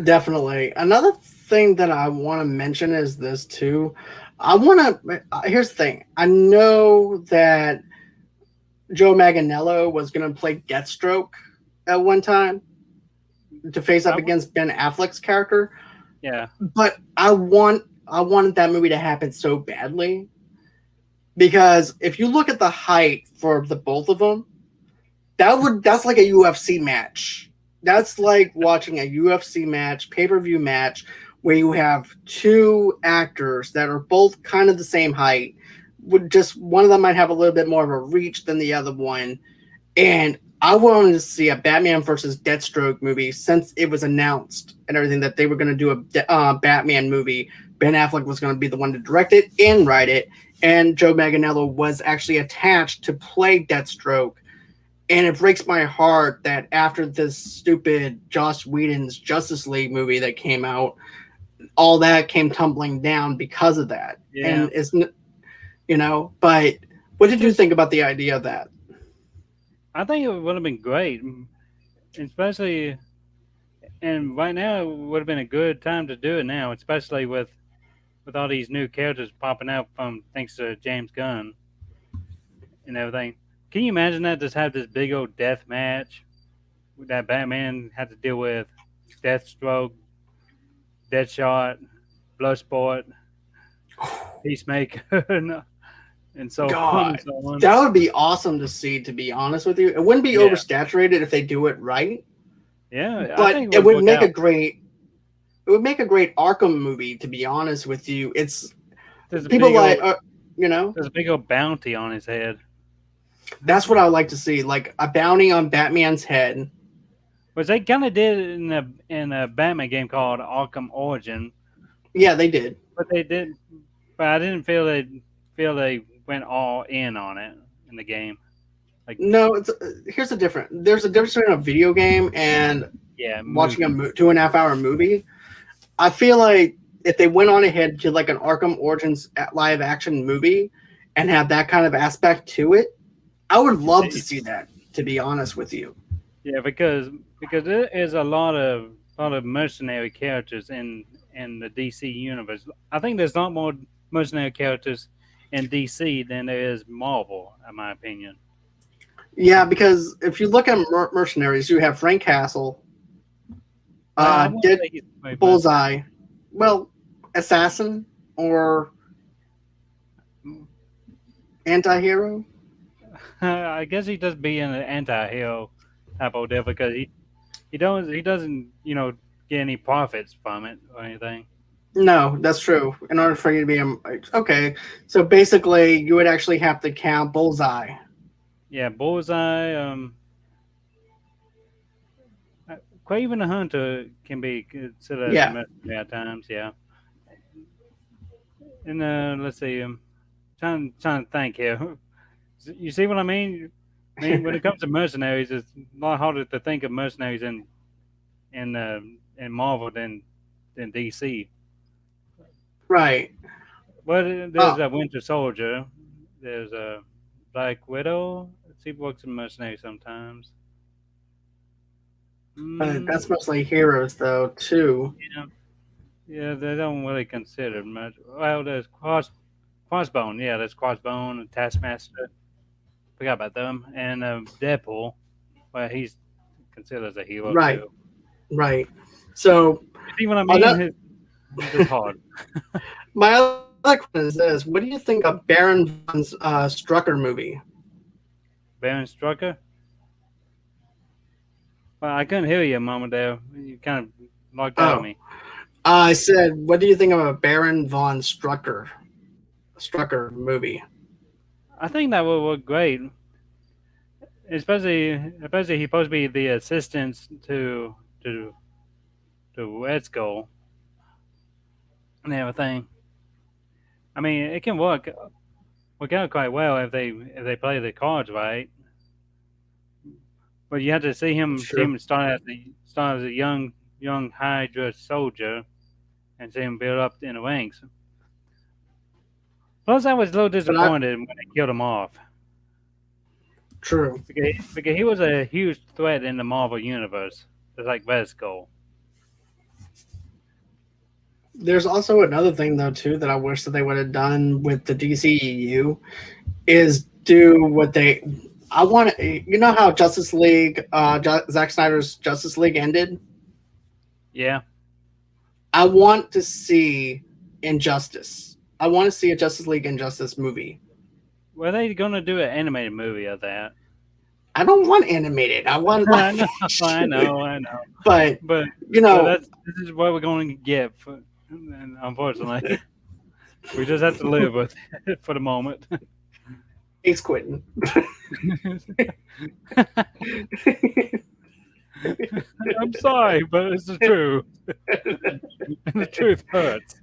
[SPEAKER 1] Definitely. Another thing that I want to mention is this too. Here's the thing. I know that Joe Manganiello was going to play Deathstroke at one time to face up against Ben Affleck's character.
[SPEAKER 2] Yeah.
[SPEAKER 1] But I wanted that movie to happen so badly because if you look at the height for the both of them, that's like a UFC match. That's like watching a UFC match, pay-per-view match, where you have two actors that are both kind of the same height. Just one of them might have a little bit more of a reach than the other one. And I wanted to see a Batman versus Deathstroke movie since it was announced and everything that they were going to do a Batman movie. Ben Affleck was going to be the one to direct it and write it. And Joe Manganiello was actually attached to play Deathstroke. And it breaks my heart that after this stupid Joss Whedon's Justice League movie that came out, all that came tumbling down because of that.
[SPEAKER 2] Yeah.
[SPEAKER 1] And it's, but what did you think about the idea of that?
[SPEAKER 2] I think it would have been great, especially, and right now it would have been a good time to do it now, especially with all these new characters popping out from thanks to James Gunn and everything. Can you imagine that? Just have this big old death match that Batman had to deal with Deathstroke, Deadshot, Bloodsport, Peacemaker, and so on and so on.
[SPEAKER 1] That would be awesome to see, to be honest with you. It wouldn't be oversaturated if they do it right.
[SPEAKER 2] Yeah,
[SPEAKER 1] but it would make a great Arkham movie, to be honest with you. There's a big
[SPEAKER 2] old bounty on his head.
[SPEAKER 1] That's what I would like to see, like a bounty on Batman's head.
[SPEAKER 2] Which they kind of did in a Batman game called Arkham Origin.
[SPEAKER 1] Yeah, they did.
[SPEAKER 2] But I didn't feel they went all in on it in the game.
[SPEAKER 1] No, there's a difference between a video game and watching a 2.5 hour movie. I feel like if they went on ahead to like an Arkham Origins live action movie and have that kind of aspect to it, I would love to see that, to be honest with you.
[SPEAKER 2] Yeah, because there is a lot of mercenary characters in the DC universe. I think there's not more mercenary characters in DC than there is Marvel, in my opinion.
[SPEAKER 1] Yeah, because if you look at mercenaries, you have Frank Castle,
[SPEAKER 2] I won't
[SPEAKER 1] Dead
[SPEAKER 2] say he's a great mercenary.
[SPEAKER 1] Bullseye, well, assassin or anti-hero.
[SPEAKER 2] I guess he does be an anti-hero type of deal because he doesn't get any profits from it or anything.
[SPEAKER 1] No, that's true. In order for you to be okay, so basically you would actually have to count Bullseye.
[SPEAKER 2] Yeah, Bullseye. Craven the Hunter can be considered as a
[SPEAKER 1] Yeah,
[SPEAKER 2] mercenary at times. Yeah, and let's see. Trying to think here. You see what I mean? I mean, when it comes to mercenaries, it's a lot harder to think of mercenaries in Marvel than DC.
[SPEAKER 1] right.
[SPEAKER 2] Well, there's
[SPEAKER 1] Oh,
[SPEAKER 2] a Winter Soldier. There's a Black Widow. She works in mercenary sometimes.
[SPEAKER 1] but
[SPEAKER 2] Mm,
[SPEAKER 1] that's mostly heroes though too.
[SPEAKER 2] yeah, yeah, they don't really consider much. Well, there's Crossbone. Yeah, there's Crossbone and Taskmaster. Forgot about them. And Deadpool. Well, he's considered as a hero
[SPEAKER 1] Right,
[SPEAKER 2] too.
[SPEAKER 1] right. So
[SPEAKER 2] You see what I mean?
[SPEAKER 1] another,
[SPEAKER 2] It's just hard.
[SPEAKER 1] my other question is this: what do you think of Baron von Strucker movie?
[SPEAKER 2] Baron Strucker. Well, I couldn't hear you, Mama. There, you kind of locked out on
[SPEAKER 1] Oh,
[SPEAKER 2] me.
[SPEAKER 1] I said, what do you think of a Baron von Strucker movie?
[SPEAKER 2] I think that would work great, especially he's supposed to be the assistant to to Red Skull and everything. I mean, it can work out quite well if they play the cards right. But you have to see him
[SPEAKER 1] Sure.
[SPEAKER 2] start as a young Hydra soldier and see him build up in the ranks. Plus, I was a little
[SPEAKER 1] But I
[SPEAKER 2] disappointed when they killed him off
[SPEAKER 1] true.
[SPEAKER 2] because he was a huge threat in the Marvel universe, just like Red Skull.
[SPEAKER 1] There's also another thing though too that I wish that they would have done with the DCEU is do what they. I want to. You know how Justice League, Zack Snyder's Justice League ended.
[SPEAKER 2] Yeah,
[SPEAKER 1] I want to see Injustice. I want to see a Justice League Injustice movie.
[SPEAKER 2] were they gonna do an animated movie of that?
[SPEAKER 1] I don't want animated. I want
[SPEAKER 2] I
[SPEAKER 1] live
[SPEAKER 2] know, I
[SPEAKER 1] action.
[SPEAKER 2] know, I know.
[SPEAKER 1] But
[SPEAKER 2] But
[SPEAKER 1] you
[SPEAKER 2] but
[SPEAKER 1] know,
[SPEAKER 2] this is what we're going to get. And unfortunately, we just have to live with it for the moment.
[SPEAKER 1] Ace Quentin.
[SPEAKER 2] I'm sorry, but it's the truth, and the truth hurts.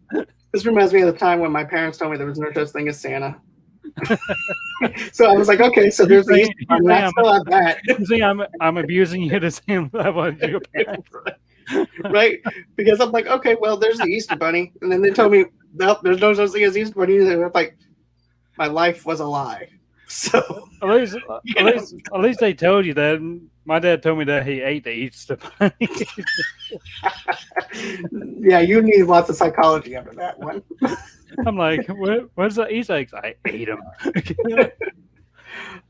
[SPEAKER 1] This reminds me of the time when my parents told me there was no such thing as Santa. So I was like, okay, so
[SPEAKER 2] You
[SPEAKER 1] there's the
[SPEAKER 2] say
[SPEAKER 1] Easter
[SPEAKER 2] you
[SPEAKER 1] Bunny.
[SPEAKER 2] say
[SPEAKER 1] I still have that.
[SPEAKER 2] I'm abusing you the same level as your parents.
[SPEAKER 1] Right? Because I'm like, okay, well, there's the Easter Bunny. And then they told me, no, there's no such thing as Easter Bunny. And I'm like, my life was a lie. So,
[SPEAKER 2] At least,
[SPEAKER 1] you know,
[SPEAKER 2] at least they told you that. My dad told me that he ate the Easter bunny.
[SPEAKER 1] yeah, you need lots of psychology after that one.
[SPEAKER 2] I'm like, what's the Easter eggs? I ate them.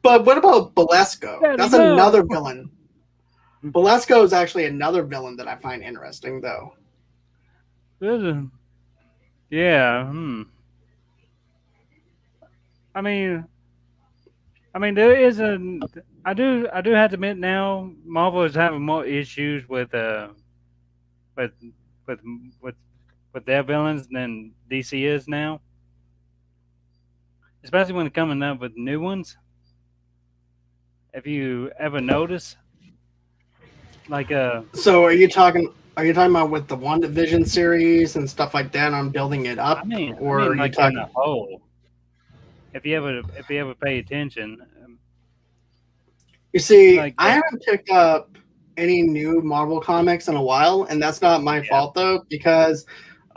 [SPEAKER 1] But what about Belasco?
[SPEAKER 2] Daddy,
[SPEAKER 1] That's
[SPEAKER 2] no.
[SPEAKER 1] another villain. Belasco is actually another villain that I find interesting, though.
[SPEAKER 2] There's a- yeah. Hmm. I mean, there is a. I do have to admit now, Marvel is having more issues with with with with their villains than DC is now, especially when they're coming up with new ones. If you ever notice, like
[SPEAKER 1] So, are you talking about with the One Division series and stuff like that on building it
[SPEAKER 2] I
[SPEAKER 1] up,
[SPEAKER 2] mean, I
[SPEAKER 1] or
[SPEAKER 2] mean,
[SPEAKER 1] are you
[SPEAKER 2] like in a
[SPEAKER 1] talking?
[SPEAKER 2] whole. If you ever pay attention,
[SPEAKER 1] You see,
[SPEAKER 2] like
[SPEAKER 1] I haven't picked up any new Marvel comics in a while, and that's not my
[SPEAKER 2] yeah,
[SPEAKER 1] fault though, because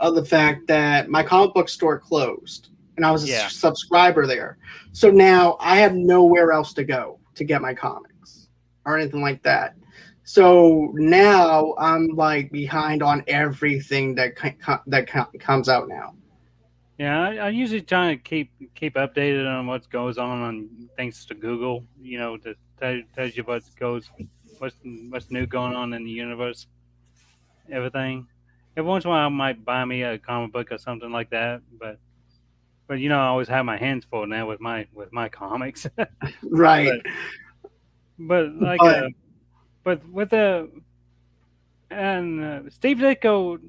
[SPEAKER 1] of the fact that my comic book store closed, and I was a
[SPEAKER 2] yeah,
[SPEAKER 1] subscriber there. So now I have nowhere else to go to get my comics or anything like that. So now I'm like behind on everything comes out now.
[SPEAKER 2] Yeah, I usually try to keep updated on what goes on thanks to Google. To tells you what's new going on in the universe, everything. Every once in a while, I might buy me a comic book or something like that, but I always have my hands full now with my comics.
[SPEAKER 1] Right.
[SPEAKER 2] but but like
[SPEAKER 1] But
[SPEAKER 2] but with the and Steve Ditko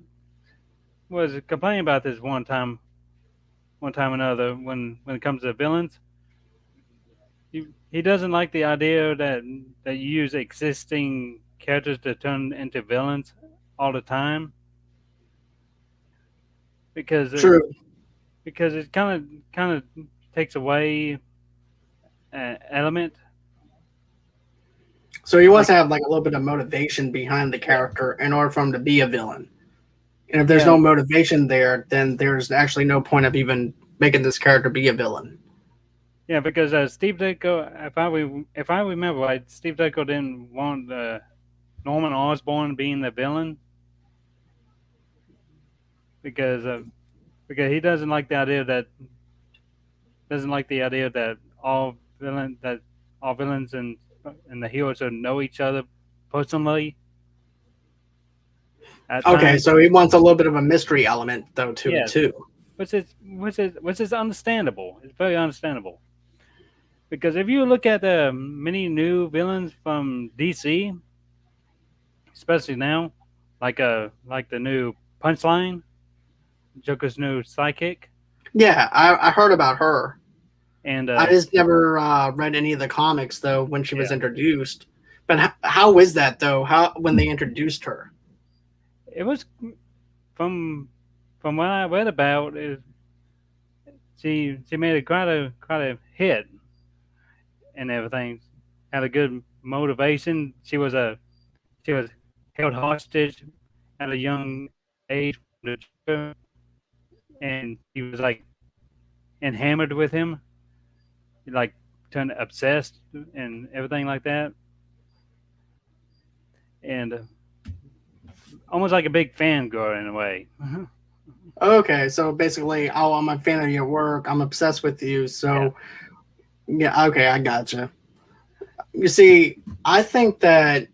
[SPEAKER 2] was complaining about this one time or another when it comes to villains. He doesn't like the idea that you use existing characters to turn into villains all the time because
[SPEAKER 1] true.
[SPEAKER 2] it kind of takes away an element.
[SPEAKER 1] So he wants
[SPEAKER 2] Like
[SPEAKER 1] to have like a little bit of motivation behind the
[SPEAKER 2] yeah,
[SPEAKER 1] character in order for him to be a villain. And if there's
[SPEAKER 2] yeah,
[SPEAKER 1] no motivation there, then there's actually no point of even making this character be a villain.
[SPEAKER 2] yeah, because Steve Ditko, if I remember right, Steve Ditko didn't want Norman Osborn being the villain because because he doesn't like the idea that all villains and the heroes should know each other personally at
[SPEAKER 1] Okay,
[SPEAKER 2] times.
[SPEAKER 1] so he wants a little bit of a mystery element though to it
[SPEAKER 2] Yes,
[SPEAKER 1] too.
[SPEAKER 2] which is understandable. It's very understandable because if you look at the many new villains from DC, especially now, like the new Punchline, Joker's new sidekick,
[SPEAKER 1] Yeah, I heard about her.
[SPEAKER 2] and
[SPEAKER 1] I just never read any of the comics though when she was
[SPEAKER 2] yeah,
[SPEAKER 1] introduced. But how is that though? How when they introduced her?
[SPEAKER 2] it was from from what I read about. She made a quite a hit and everything. Had a good motivation. She was held hostage at a young age from the Joker, and he was like enamored with him, like turned obsessed and everything like that, and almost like a big fan girl in a way.
[SPEAKER 1] Okay, so basically, oh, I'm a fan of your work. I'm obsessed with you.
[SPEAKER 2] Yeah,
[SPEAKER 1] So yeah, okay, I gotcha. You see, I think that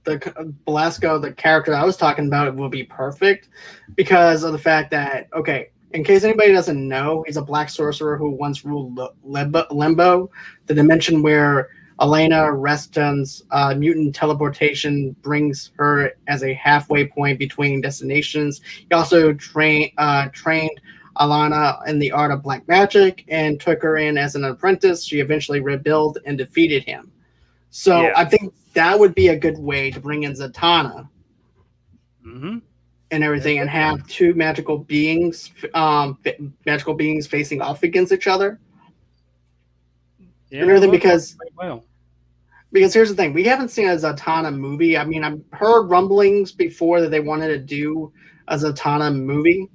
[SPEAKER 1] the Belasco, the character I was talking about, will be perfect because of the fact that, okay, in case anybody doesn't know, he's a black sorcerer who once ruled Limbo, the dimension where Elena Reston's mutant teleportation brings her as a halfway point between destinations. He also trained Alana in the art of black magic and took her in as an apprentice. She eventually rebelled and defeated him. So
[SPEAKER 2] yeah,
[SPEAKER 1] I think that would be a good way to bring in Zatanna
[SPEAKER 2] mm-hmm.
[SPEAKER 1] and
[SPEAKER 2] That
[SPEAKER 1] everything, and
[SPEAKER 2] would be.
[SPEAKER 1] have two magical beings facing off against each other and
[SPEAKER 2] Yeah, it
[SPEAKER 1] everything.
[SPEAKER 2] would work
[SPEAKER 1] Because
[SPEAKER 2] pretty well.
[SPEAKER 1] here's the thing: we haven't seen a Zatanna movie. I mean, I've heard rumblings before that they wanted to do a Zatanna movie,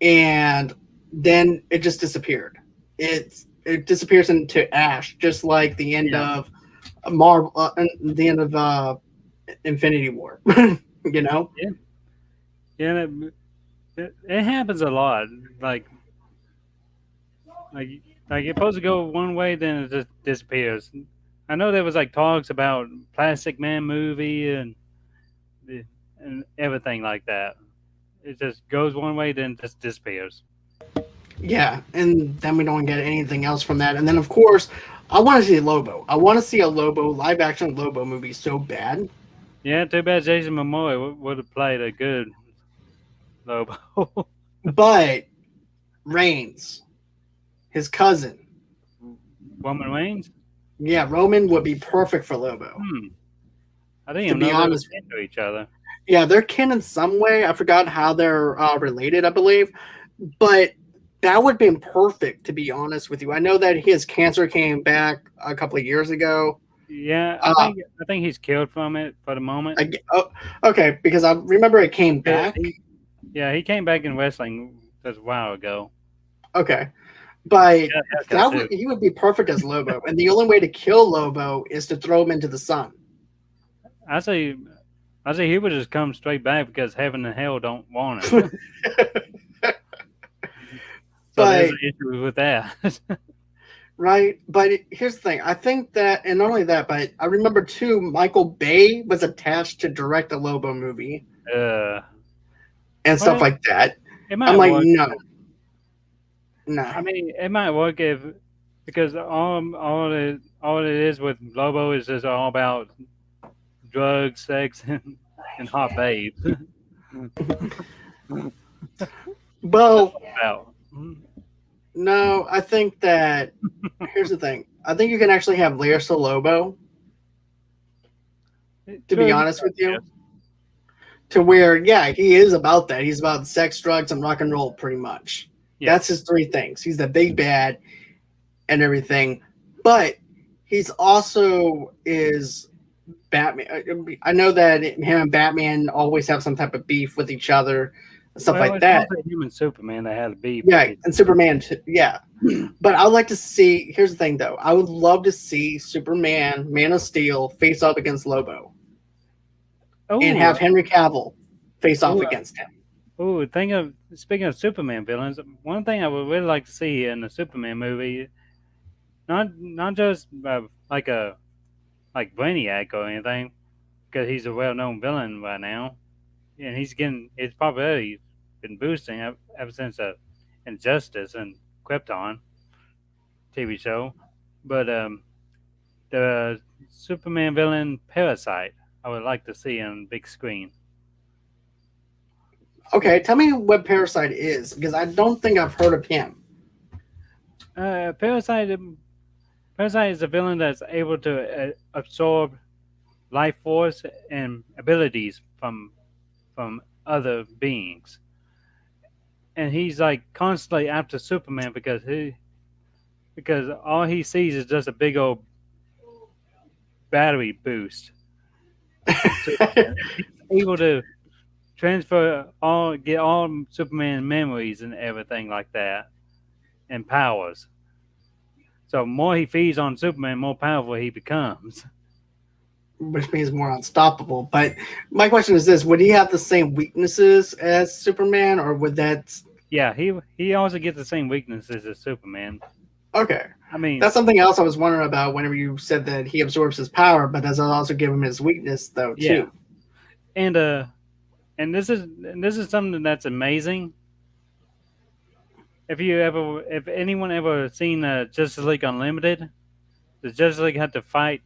[SPEAKER 1] and then it just disappeared. It disappears into ash, just like the end
[SPEAKER 2] Yeah,
[SPEAKER 1] of Marvel, the end of Infinity War. You know?
[SPEAKER 2] yeah, yeah. It happens a lot. Like like like it's supposed to go one way, then it just disappears. I know there was like talks about Plastic Man movie the- and everything like that. It just goes one way, then just disappears.
[SPEAKER 1] Yeah, and then we don't get anything else from that. And then, of course, I want to see Lobo. I want to see a Lobo live action Lobo movie so bad.
[SPEAKER 2] Yeah, too bad Jason Momoa would have played a good Lobo.
[SPEAKER 1] But Reigns, his cousin,
[SPEAKER 2] Woman Wayne's.
[SPEAKER 1] yeah, Roman would be perfect for Lobo.
[SPEAKER 2] Hmm. I didn't
[SPEAKER 1] To
[SPEAKER 2] even
[SPEAKER 1] be
[SPEAKER 2] know they were
[SPEAKER 1] honest,
[SPEAKER 2] into each other.
[SPEAKER 1] yeah, they're kin in some way. I forgot how they're related, I believe, but that would have been perfect. To be honest with you, I know that his cancer came back a couple of years ago.
[SPEAKER 2] Yeah,
[SPEAKER 1] Uh,
[SPEAKER 2] I think he's killed from it for the moment.
[SPEAKER 1] oh, okay, because I remember it came
[SPEAKER 2] Yeah,
[SPEAKER 1] back.
[SPEAKER 2] yeah, he came back in wrestling just a while ago.
[SPEAKER 1] Okay, but
[SPEAKER 2] Yeah, haircut too.
[SPEAKER 1] he would be perfect as Lobo. And the only way to kill Lobo is to throw him into the sun.
[SPEAKER 2] I say he would just come straight back because heaven and hell don't want him. So there's
[SPEAKER 1] But
[SPEAKER 2] an issue with that.
[SPEAKER 1] right, but here's the thing. I think that, and not only that, but I remember too, Michael Bay was attached to direct a Lobo movie
[SPEAKER 2] uh,
[SPEAKER 1] and stuff
[SPEAKER 2] well,
[SPEAKER 1] like that.
[SPEAKER 2] it
[SPEAKER 1] I'm
[SPEAKER 2] might
[SPEAKER 1] like,
[SPEAKER 2] work.
[SPEAKER 1] no, no.
[SPEAKER 2] I mean, it might work if because all it is with Lobo is just all about drugs, sex, and hot babes. That's
[SPEAKER 1] Well,
[SPEAKER 2] what it's about.
[SPEAKER 1] no, I think that here's the thing. I think you can actually have Liersa Lobo, to be
[SPEAKER 2] True, you
[SPEAKER 1] honest
[SPEAKER 2] could,
[SPEAKER 1] with you,
[SPEAKER 2] yes.
[SPEAKER 1] to where, yeah, he is about that. He's about sex, drugs, and rock and roll, pretty much. That's
[SPEAKER 2] Yes.
[SPEAKER 1] his three things. He's the big bad and everything, but he's also is Batman. I know that him and Batman always have some type of beef with each other and stuff
[SPEAKER 2] Well,
[SPEAKER 1] like
[SPEAKER 2] it's
[SPEAKER 1] that.
[SPEAKER 2] mostly him and Superman that had a beef with
[SPEAKER 1] Yeah,
[SPEAKER 2] each
[SPEAKER 1] and
[SPEAKER 2] other.
[SPEAKER 1] Superman, yeah. But I would like to see. Here's the thing, though. I would love to see Superman, Man of Steel, face up against Lobo, and
[SPEAKER 2] Oh,
[SPEAKER 1] have Henry Cavill face off
[SPEAKER 2] oh,
[SPEAKER 1] against him.
[SPEAKER 2] oh! Think of speaking of Superman villains. One thing I would really like to see in a Superman movie, not just like Brainiac or anything, because he's a well-known villain right now, and he's getting his popularity been boosting ever since Injustice and Krypton TV show. But the Superman villain Parasite, I would like to see on big screen.
[SPEAKER 1] Okay, tell me what Parasite is, because I don't think I've heard of him.
[SPEAKER 2] Parasite is a villain that's able to absorb life force and abilities from other beings, and he's like constantly after Superman because all he sees is just a big old battery boost from Superman. And he's able to get all Superman memories and everything like that, and powers. So more he feeds on Superman, more powerful he becomes.
[SPEAKER 1] Which means more unstoppable. But my question is this: would he have the same weaknesses as Superman, or would that?
[SPEAKER 2] Yeah, he also gets the same weaknesses as Superman.
[SPEAKER 1] Okay,
[SPEAKER 2] I mean,
[SPEAKER 1] that's something else I was wondering about whenever you said that he absorbs his power, but does that also give him his weakness though
[SPEAKER 2] yeah,
[SPEAKER 1] too?
[SPEAKER 2] and uh, and this is something that's amazing. If anyone ever seen Justice League Unlimited, the Justice League had to fight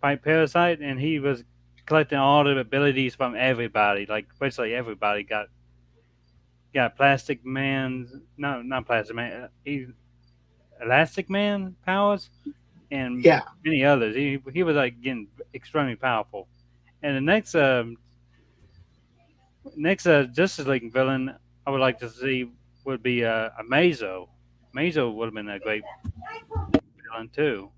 [SPEAKER 2] Parasite, and he was collecting all the abilities from everybody. Like basically everybody got Plastic Man's no, not Plastic Man, he Elastic Man powers, and
[SPEAKER 1] Yeah.
[SPEAKER 2] many others. He was like getting extremely powerful. And the next Justice League villain I would like to see would be a Mazo. Mazo would have been a great villain too.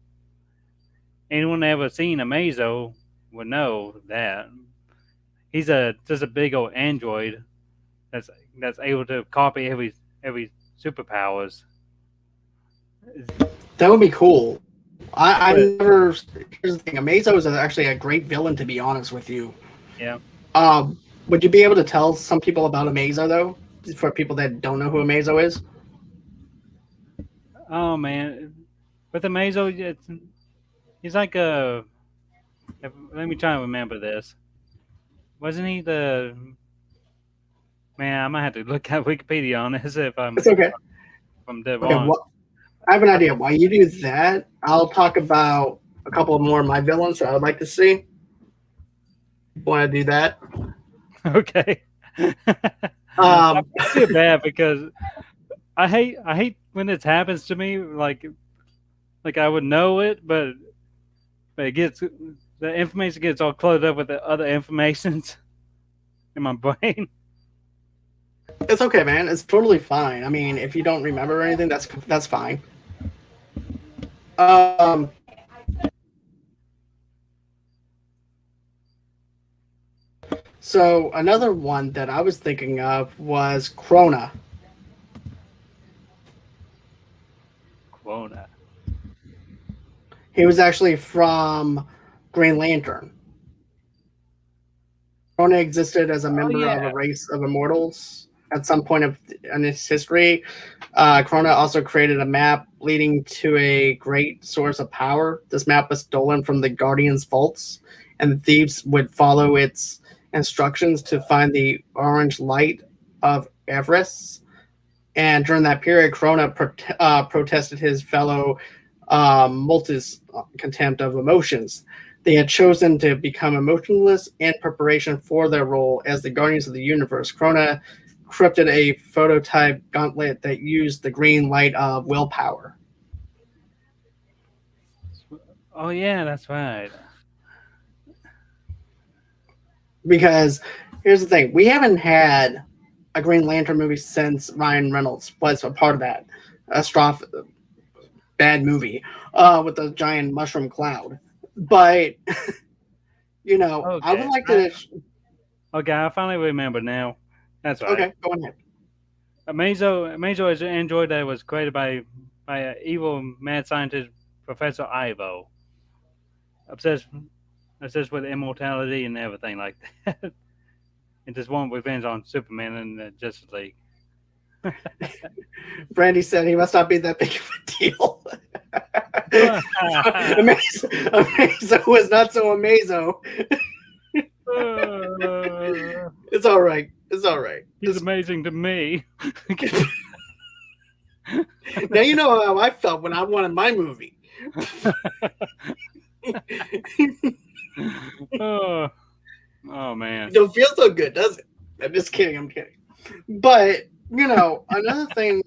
[SPEAKER 2] Anyone ever seen a Mazo would know that he's a just a big old android that's that's able to copy every superpowers.
[SPEAKER 1] That would be cool. I
[SPEAKER 2] But
[SPEAKER 1] never. Here's the thing: Amazo is actually a great villain, to be honest with you.
[SPEAKER 2] yeah,
[SPEAKER 1] Would you be able to tell some people about Amazo though, for people that don't know who Amazo is?
[SPEAKER 2] oh man, with the Mazo, he's like a. Let me try and remember this. Wasn't he the man? I might have to look at Wikipedia on this if
[SPEAKER 1] It's okay.
[SPEAKER 2] I'm dead
[SPEAKER 1] Okay,
[SPEAKER 2] wrong.
[SPEAKER 1] well, I have an idea. While you do that, I'll talk about a couple more of my villains that I would like to see. Want to do that?
[SPEAKER 2] Okay. I
[SPEAKER 1] Um,
[SPEAKER 2] feel bad because I hate when this happens to me. Like I would know it, but it gets the information gets all cluttered up with the other informations in my brain.
[SPEAKER 1] it's okay, man. It's totally fine. I mean, if you don't remember anything, that's fine. Um, so another one that I was thinking of was Krona.
[SPEAKER 2] Quona.
[SPEAKER 1] He was actually from Green Lantern. Krona existed as a
[SPEAKER 2] Oh
[SPEAKER 1] member of
[SPEAKER 2] yeah.
[SPEAKER 1] a race of immortals at some point in its history. Krona also created a map leading to a great source of power. This map was stolen from the Guardian's vaults, and the thieves would follow its instructions to find the orange light of Everest. And during that period, Krona protested his fellow Multis' contempt of emotions. They had chosen to become emotionless in preparation for their role as the Guardians of the Universe. Krona crafted a phototype gauntlet that used the green light of willpower.
[SPEAKER 2] Oh yeah, that's right.
[SPEAKER 1] Because here's the thing, we haven't had a Green Lantern movie since Ryan Reynolds was a part of that. A bad movie with the giant mushroom cloud. But I would
[SPEAKER 2] Okay.
[SPEAKER 1] like to.
[SPEAKER 2] Okay, I finally remember now. That's right.
[SPEAKER 1] Okay, go ahead.
[SPEAKER 2] Amazo is an android that was created by an evil mad scientist, Professor Ivo, obsessed obsessed with immortality and everything like that, and just want revenge on Superman and the Justice League.
[SPEAKER 1] Brandy said he must not be that big of a deal. Amazo was not so Amazo. It's all right. It's all right.
[SPEAKER 2] He's amazing to me.
[SPEAKER 1] Now you know how I felt when I wanted my movie.
[SPEAKER 2] oh, oh man.
[SPEAKER 1] It don't feel so good, does it? I'm just kidding. I'm kidding. But another thing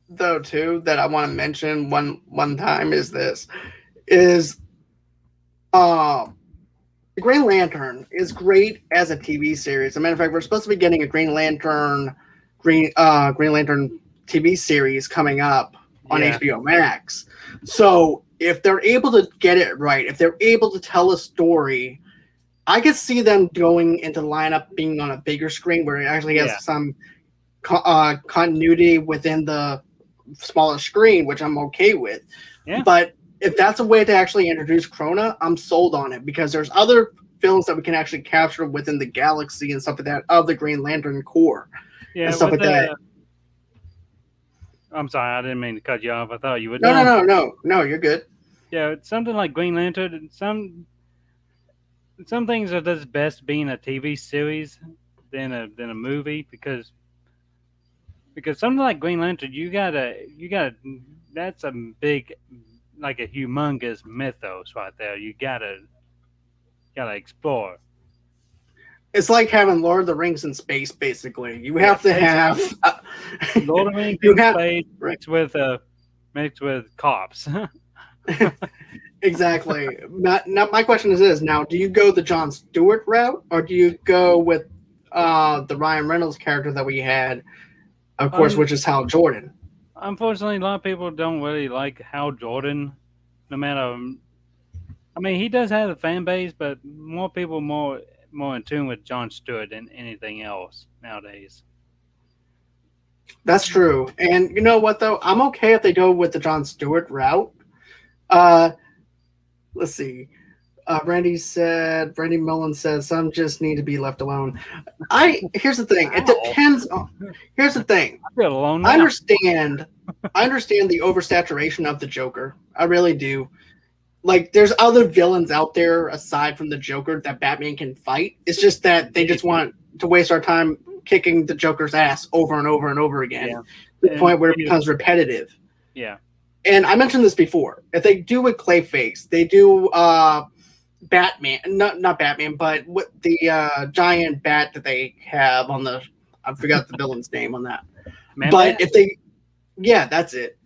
[SPEAKER 1] though too that I want to mention one time is this is Green Lantern is great as a TV series. As a matter of fact, we're supposed to be getting a Green Lantern TV series coming up on HBO Max. So if they're able to get it right, if they're able to tell a story, I could see them going into the lineup being on a bigger screen where it actually has some continuity within the smaller screen, which I'm okay with.
[SPEAKER 2] Yeah.
[SPEAKER 1] But if that's a way to actually introduce Krona, I'm sold on it because there's other films that we can actually capture within the galaxy and stuff like that of the Green Lantern Corps.
[SPEAKER 2] Yeah,
[SPEAKER 1] and stuff like that.
[SPEAKER 2] I'm sorry, I didn't mean to cut you off. I thought you would.
[SPEAKER 1] No, you're good.
[SPEAKER 2] Yeah, something like Green Lantern. Some things are just best being a TV series than a movie because something like Green Lantern, you gotta that's a big, like a humongous mythos right there. You gotta explore.
[SPEAKER 1] It's like having Lord of the Rings in space, basically. You have to have
[SPEAKER 2] Lord of the Rings in space mixed with cops.
[SPEAKER 1] Exactly. Now, my question is this: now, do you go the Jon Stewart route, or do you go with the Ryan Reynolds character that we had, of course, which is Hal Jordan?
[SPEAKER 2] Unfortunately, a lot of people don't really like Hal Jordan. No matter, I mean, he does have a fan base, but more people more in tune with Jon Stewart than anything else nowadays.
[SPEAKER 1] That's true. And you know what, though? I'm okay if they go with the Jon Stewart route. Let's see. Brandy Mullen says some just need to be left alone. Here's the thing. It depends on. Here's the thing.
[SPEAKER 2] I feel alone now.
[SPEAKER 1] I understand the oversaturation of the Joker. I really do. Like, there's other villains out there aside from the Joker that Batman can fight. It's just that they just want to waste our time kicking the Joker's ass over and over and over again. To the point where it becomes repetitive.
[SPEAKER 2] Yeah.
[SPEAKER 1] And I mentioned this before. If they do with Clayface, they do Batman, not Batman, but what the giant bat that they have on the, I forgot the villain's name on that. But if they, that's it.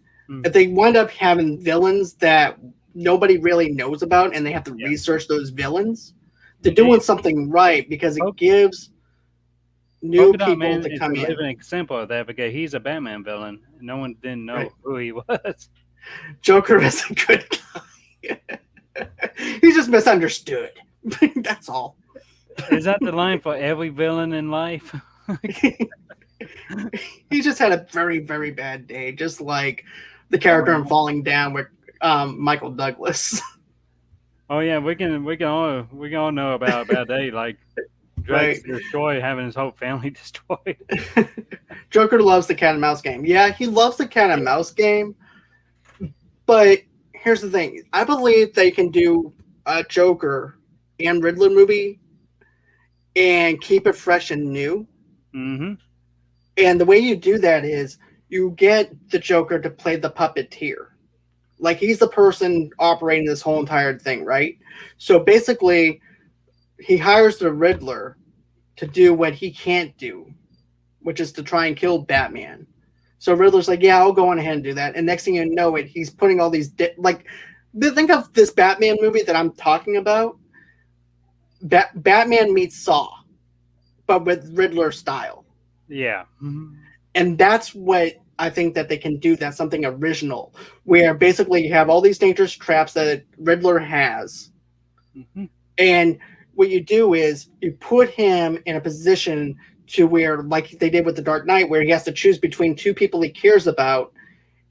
[SPEAKER 1] If they wind up having villains that nobody really knows about and they have to research those villains, they're doing something right because it gives new people to come in.
[SPEAKER 2] It's an example of that because he's a Batman villain. No one didn't know who he was.
[SPEAKER 1] Joker is a good guy. He's just misunderstood. That's all.
[SPEAKER 2] Is that the line for every villain in life?
[SPEAKER 1] He just had a very, very bad day, just like the character in Falling Down with Michael Douglas.
[SPEAKER 2] Oh yeah, we can all know about a bad day. Like dreads
[SPEAKER 1] Right.
[SPEAKER 2] to destroy having his whole family destroyed.
[SPEAKER 1] Joker loves the cat and mouse game. Yeah, he loves the cat and mouse game. But here's the thing: I believe they can do a Joker and Riddler movie and keep it fresh and new.
[SPEAKER 2] Mm-hmm.
[SPEAKER 1] And the way you do that is you get the Joker to play the puppeteer. Like he's the person operating this whole entire thing, right? So basically, he hires the Riddler to do what he can't do, which is to try and kill Batman. So Riddler's like, yeah, I'll go on ahead and do that. And next thing you know, he's putting all these like, think of this Batman movie that I'm talking about. Batman meets Saw, but with Riddler style.
[SPEAKER 2] Yeah. Mm-hmm.
[SPEAKER 1] And that's what I think that they can do. That's something original, where basically you have all these dangerous traps that Riddler has.
[SPEAKER 2] Mm-hmm.
[SPEAKER 1] And what you do is you put him in a position to where, like they did with the Dark Knight, where he has to choose between two people he cares about,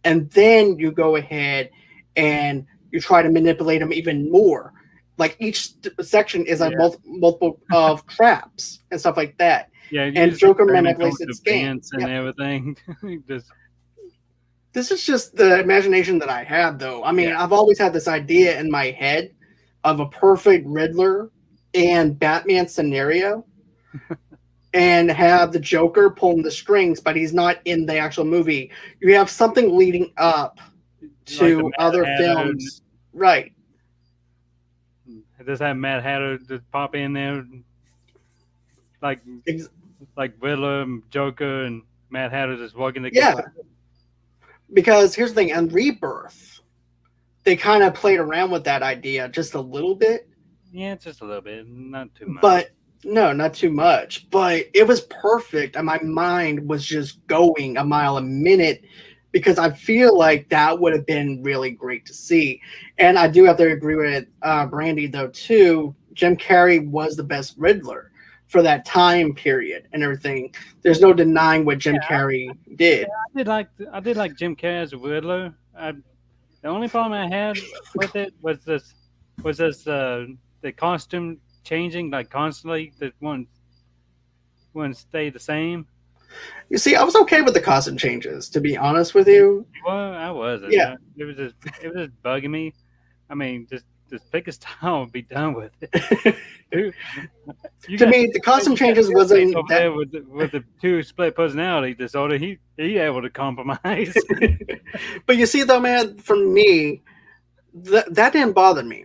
[SPEAKER 1] and then you go ahead and you try to manipulate him even more. Like each section is like multiple of traps and stuff like that.
[SPEAKER 2] Yeah,
[SPEAKER 1] and Joker manipulates its game
[SPEAKER 2] and everything. Just...
[SPEAKER 1] This is just the imagination that I had, though. I mean, I've always had this idea in my head of a perfect Riddler and Batman scenario. And have the Joker pulling the strings, but he's not in the actual movie. You have something leading up to like other films. Right.
[SPEAKER 2] Just have Mad Hatter just pop in there, like Riddler and Joker and Mad Hatter just walking together.
[SPEAKER 1] Yeah. Because here's the thing, on Rebirth, they kind of played around with that idea just a little bit.
[SPEAKER 2] Yeah, just a little bit, not too much.
[SPEAKER 1] But no, not too much. But it was perfect, and my mind was just going a mile a minute because I feel like that would have been really great to see. And I do have to agree with Brandy, though, too. Jim Carrey was the best Riddler for that time period and everything. There's no denying what Jim Carrey did.
[SPEAKER 2] Yeah, I did like Jim Carrey as a Riddler. The only problem I had with it was the costume changing like constantly. That wouldn't stay the same.
[SPEAKER 1] You see, I was okay with the costume changes, to be honest with you.
[SPEAKER 2] Well, I wasn't.
[SPEAKER 1] Yeah,
[SPEAKER 2] it was just bugging me. I mean, just pick a style and be done with it.
[SPEAKER 1] To me, the costume changes wasn't
[SPEAKER 2] over there with the two split personality disorder. He able to compromise.
[SPEAKER 1] But you see, though, man, for me, that didn't bother me.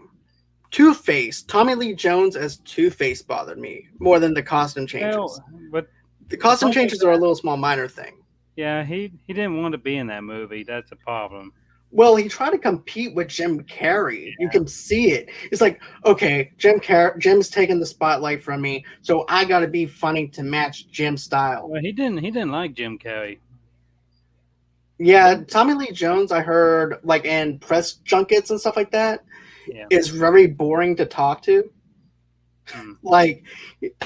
[SPEAKER 1] Two-Face, Tommy Lee Jones as Two-Face bothered me more than the costume changes.
[SPEAKER 2] Well, but
[SPEAKER 1] the costume changes are a little small minor thing.
[SPEAKER 2] Yeah, he didn't want to be in that movie. That's a problem.
[SPEAKER 1] Well, he tried to compete with Jim Carrey. Yeah. You can see it. It's like, okay, Jim's taking the spotlight from me, so I got to be funny to match Jim's style.
[SPEAKER 2] Well, he didn't like Jim Carrey.
[SPEAKER 1] Yeah, Tommy Lee Jones, I heard, like in press junkets and stuff like that, is very boring to talk to. Like,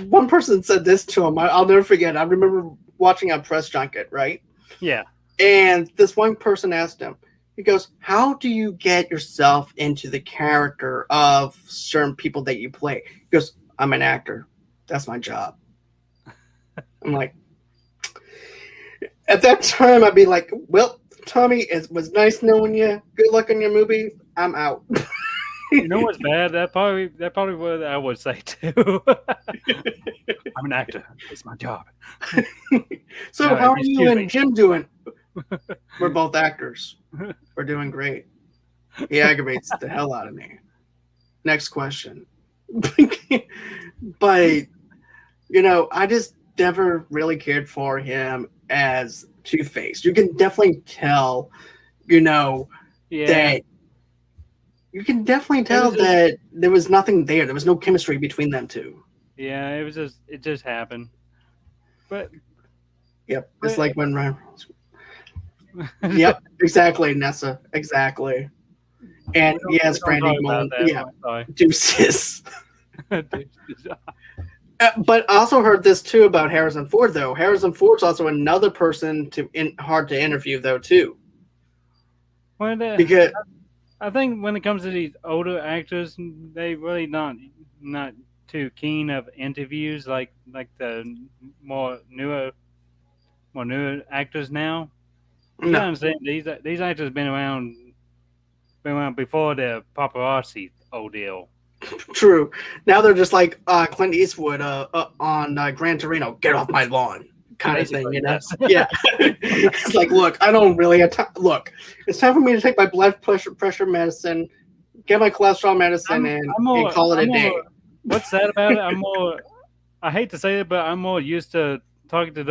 [SPEAKER 1] one person said this to him. I'll never forget. I remember watching a press junket, right?
[SPEAKER 2] Yeah.
[SPEAKER 1] And this one person asked him, he goes, how do you get yourself into the character of certain people that you play? He goes, I'm an actor. That's my job. I'm like, at that time, I'd be like, well, Tommy, it was nice knowing you. Good luck on your movie. I'm out.
[SPEAKER 2] You know what's bad? That probably what I would say too. I'm an actor. It's my job.
[SPEAKER 1] So no, how are you and Jim doing? We're both actors. We're doing great. He aggravates the hell out of me. Next question. But, I just never really cared for him as Two-Face. You can definitely tell, that you can definitely tell that there was nothing there. There was no chemistry between them two.
[SPEAKER 2] Yeah, it just happened. But
[SPEAKER 1] yep, it's like when Ryan. Yep, exactly, Nessa, exactly. And yes, Brandy Mullen. Yeah, deuces. But I also heard this too about Harrison Ford, though. Harrison Ford's also another person hard to interview, though, too.
[SPEAKER 2] Well,
[SPEAKER 1] because
[SPEAKER 2] I think when it comes to these older actors, they really not too keen of interviews like the more newer more newer actors now. You gotta
[SPEAKER 1] No,
[SPEAKER 2] understand these actors been around before the paparazzi ordeal.
[SPEAKER 1] true. Now they're just like Clint Eastwood on Gran Torino. Get off my lawn, kind of thing.
[SPEAKER 2] Basically,
[SPEAKER 1] You know?
[SPEAKER 2] yes.
[SPEAKER 1] Yeah. It's like, look, I don't really have time. Look, it's time for me to take my blood pressure medicine, get my cholesterol medicine, and call it
[SPEAKER 2] I'm
[SPEAKER 1] a
[SPEAKER 2] more.
[SPEAKER 1] day.
[SPEAKER 2] What's sad about it? I'm more. I hate to say it, but I'm more used to talking to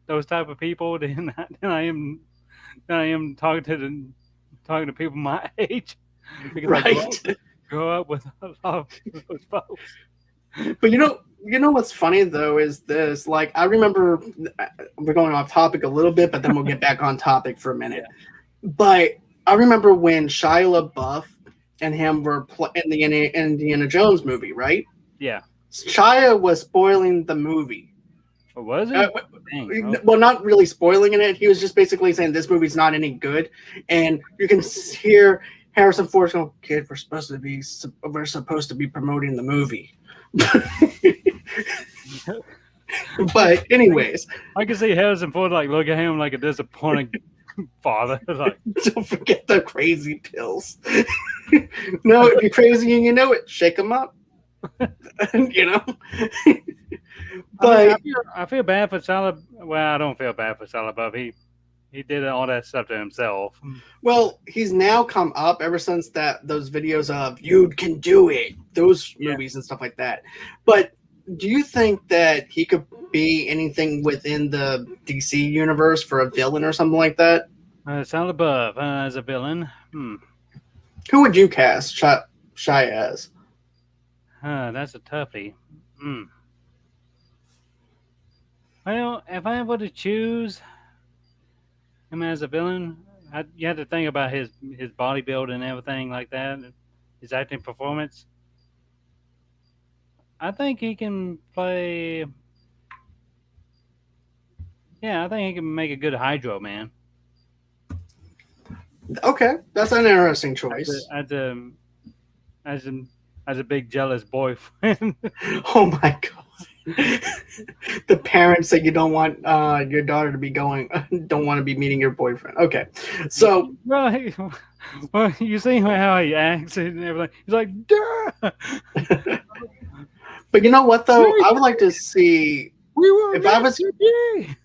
[SPEAKER 2] those type of people than I am talking to people my age because I
[SPEAKER 1] Right.
[SPEAKER 2] grew up with a lot of those folks.
[SPEAKER 1] But you know what's funny though is this. Like, I remember we're going off topic a little bit, but then we'll get back on topic for a minute.
[SPEAKER 2] Yeah,
[SPEAKER 1] But I remember when Shia LaBeouf and him were in the Indiana Jones movie, right?
[SPEAKER 2] yeah.
[SPEAKER 1] Shia was spoiling the movie.
[SPEAKER 2] What was
[SPEAKER 1] Uh,
[SPEAKER 2] he? Dang. Oh,
[SPEAKER 1] well, not really spoiling it. He was just basically saying this movie's not any good, and you can hear Harrison Ford going, "Kid, we're supposed to be promoting the movie." But anyways,
[SPEAKER 2] I can see Harrison Ford like look at him like a disappointed father. Like,
[SPEAKER 1] don't forget the crazy pills. No, if you're crazy and you know it, shake them up. You know. But
[SPEAKER 2] I feel bad for Salah. Well, I don't feel bad for Salah Buff. He did all that stuff to himself.
[SPEAKER 1] well, he's now come up ever since those videos of "You Can Do It," those movies and stuff like that. But do you think that he could be anything within the DC universe for a villain or something like that?
[SPEAKER 2] Salah Buff as a villain.
[SPEAKER 1] Who would you cast Shia as?
[SPEAKER 2] That's a toughie. Hmm. Well, if I were to choose him as a villain, you have to think about his body build and everything like that, his acting performance. I think he can play. Yeah, I think he can make a good Hydro man.
[SPEAKER 1] Okay, that's an interesting
[SPEAKER 2] As
[SPEAKER 1] choice.
[SPEAKER 2] a as a as a, as a big jealous boyfriend.
[SPEAKER 1] Oh my god. The parents that you don't want your daughter to be don't want to be meeting your boyfriend. Okay, so
[SPEAKER 2] well, well, you see how he acts and everything. He's like, duh.
[SPEAKER 1] but you know what though? I would like to see
[SPEAKER 2] We were
[SPEAKER 1] if I was
[SPEAKER 2] to be.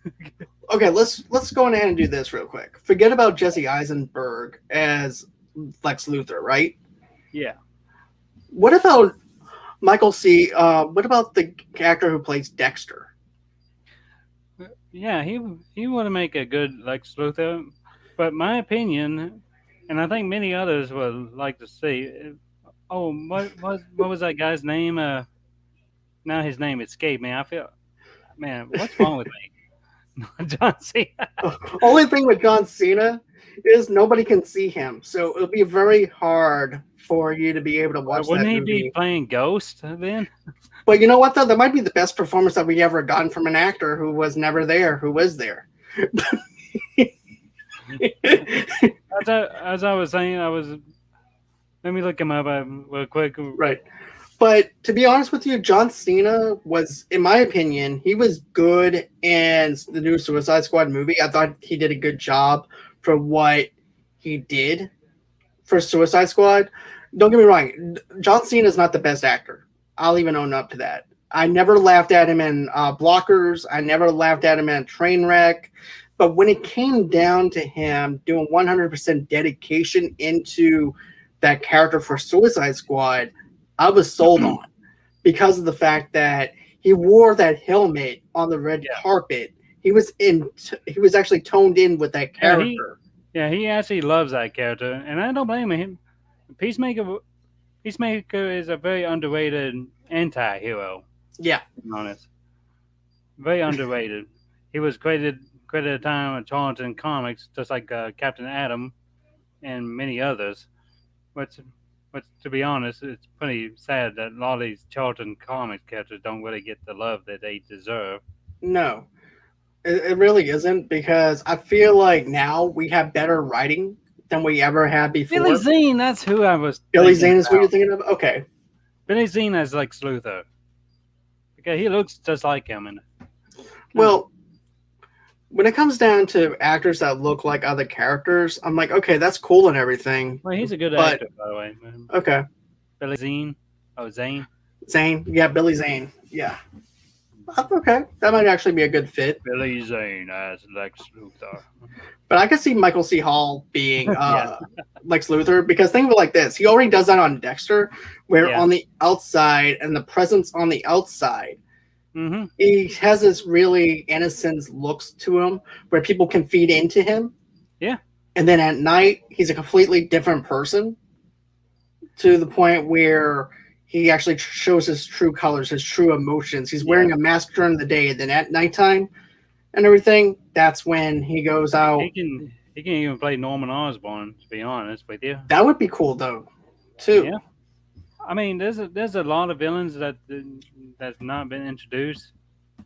[SPEAKER 1] okay. Let's go ahead and do this real quick. Forget about Jesse Eisenberg as Lex Luthor, right?
[SPEAKER 2] Yeah.
[SPEAKER 1] What about Michael C? What about the actor who plays Dexter?
[SPEAKER 2] Yeah, he would make a good Lex Luthor, but my opinion, and I think many others would like to see. Oh, what was that guy's name? Now his name escaped me. I feel, man, what's wrong with me? John Cena.
[SPEAKER 1] Only thing with John Cena is nobody can see him, so it'll be very hard for you to be able to watch
[SPEAKER 2] Wouldn't
[SPEAKER 1] that
[SPEAKER 2] he
[SPEAKER 1] movie.
[SPEAKER 2] be playing Ghost then?
[SPEAKER 1] But you know what though? That might be the best performance that we ever gotten from an actor who was never there, who was there.
[SPEAKER 2] As I was saying, Let me look him up real quick.
[SPEAKER 1] Right. But to be honest with you, John Cena was, in my opinion, he was good in the new Suicide Squad movie. I thought he did a good job for what he did for Suicide Squad. Don't get me wrong, John Cena is not the best actor. I'll even own up to that. I never laughed at him in Blockers. I never laughed at him in Trainwreck. But when it came down to him doing 100% dedication into that character for Suicide Squad, I was sold on because of the fact that he wore that helmet on the red carpet. He was actually toned in with that character.
[SPEAKER 2] He actually loves that character, and I don't blame him. Peacemaker is a very underrated anti-hero.
[SPEAKER 1] Yeah,
[SPEAKER 2] to be honest, very underrated. He was credited at the time of Charlton Comics, just like Captain Atom and many others. But to be honest, it's pretty sad that a lot of these Charlton Comics characters don't really get the love that they deserve.
[SPEAKER 1] no, it really isn't, because I feel like now we have better writing than we ever had before.
[SPEAKER 2] Billy Zane, that's who I was.
[SPEAKER 1] Billy Zane is what you're thinking of? Okay.
[SPEAKER 2] Billy Zane as Lex Luthor. Okay, he looks just like him, and
[SPEAKER 1] Well, when it comes down to actors that look like other characters, I'm like, okay, that's cool and everything.
[SPEAKER 2] well, he's a good
[SPEAKER 1] But
[SPEAKER 2] actor, by the way.
[SPEAKER 1] okay,
[SPEAKER 2] Billy Zane. Oh, Zane.
[SPEAKER 1] Zane, yeah, Billy Zane, yeah. Okay, that might actually be a good fit.
[SPEAKER 2] Billy Zane as Lex Luthor.
[SPEAKER 1] But I could see Michael C. Hall being
[SPEAKER 2] Yeah.
[SPEAKER 1] Lex Luthor because think of it like this: he already does that on Dexter, where
[SPEAKER 2] Yeah.
[SPEAKER 1] on the outside and the presence on the outside,
[SPEAKER 2] Mm-hmm.
[SPEAKER 1] he has this really innocent looks to him, where people can feed into him.
[SPEAKER 2] Yeah.
[SPEAKER 1] And then at night, he's a completely different person, to the point where he actually shows his true colors, his true emotions. He's wearing a mask during the day, and then at nighttime and everything, that's when he goes out.
[SPEAKER 2] He can even play Norman Osborn. To be honest with you.
[SPEAKER 1] That would be cool, though, too.
[SPEAKER 2] Yeah. I mean, there's a lot of villains that's not been introduced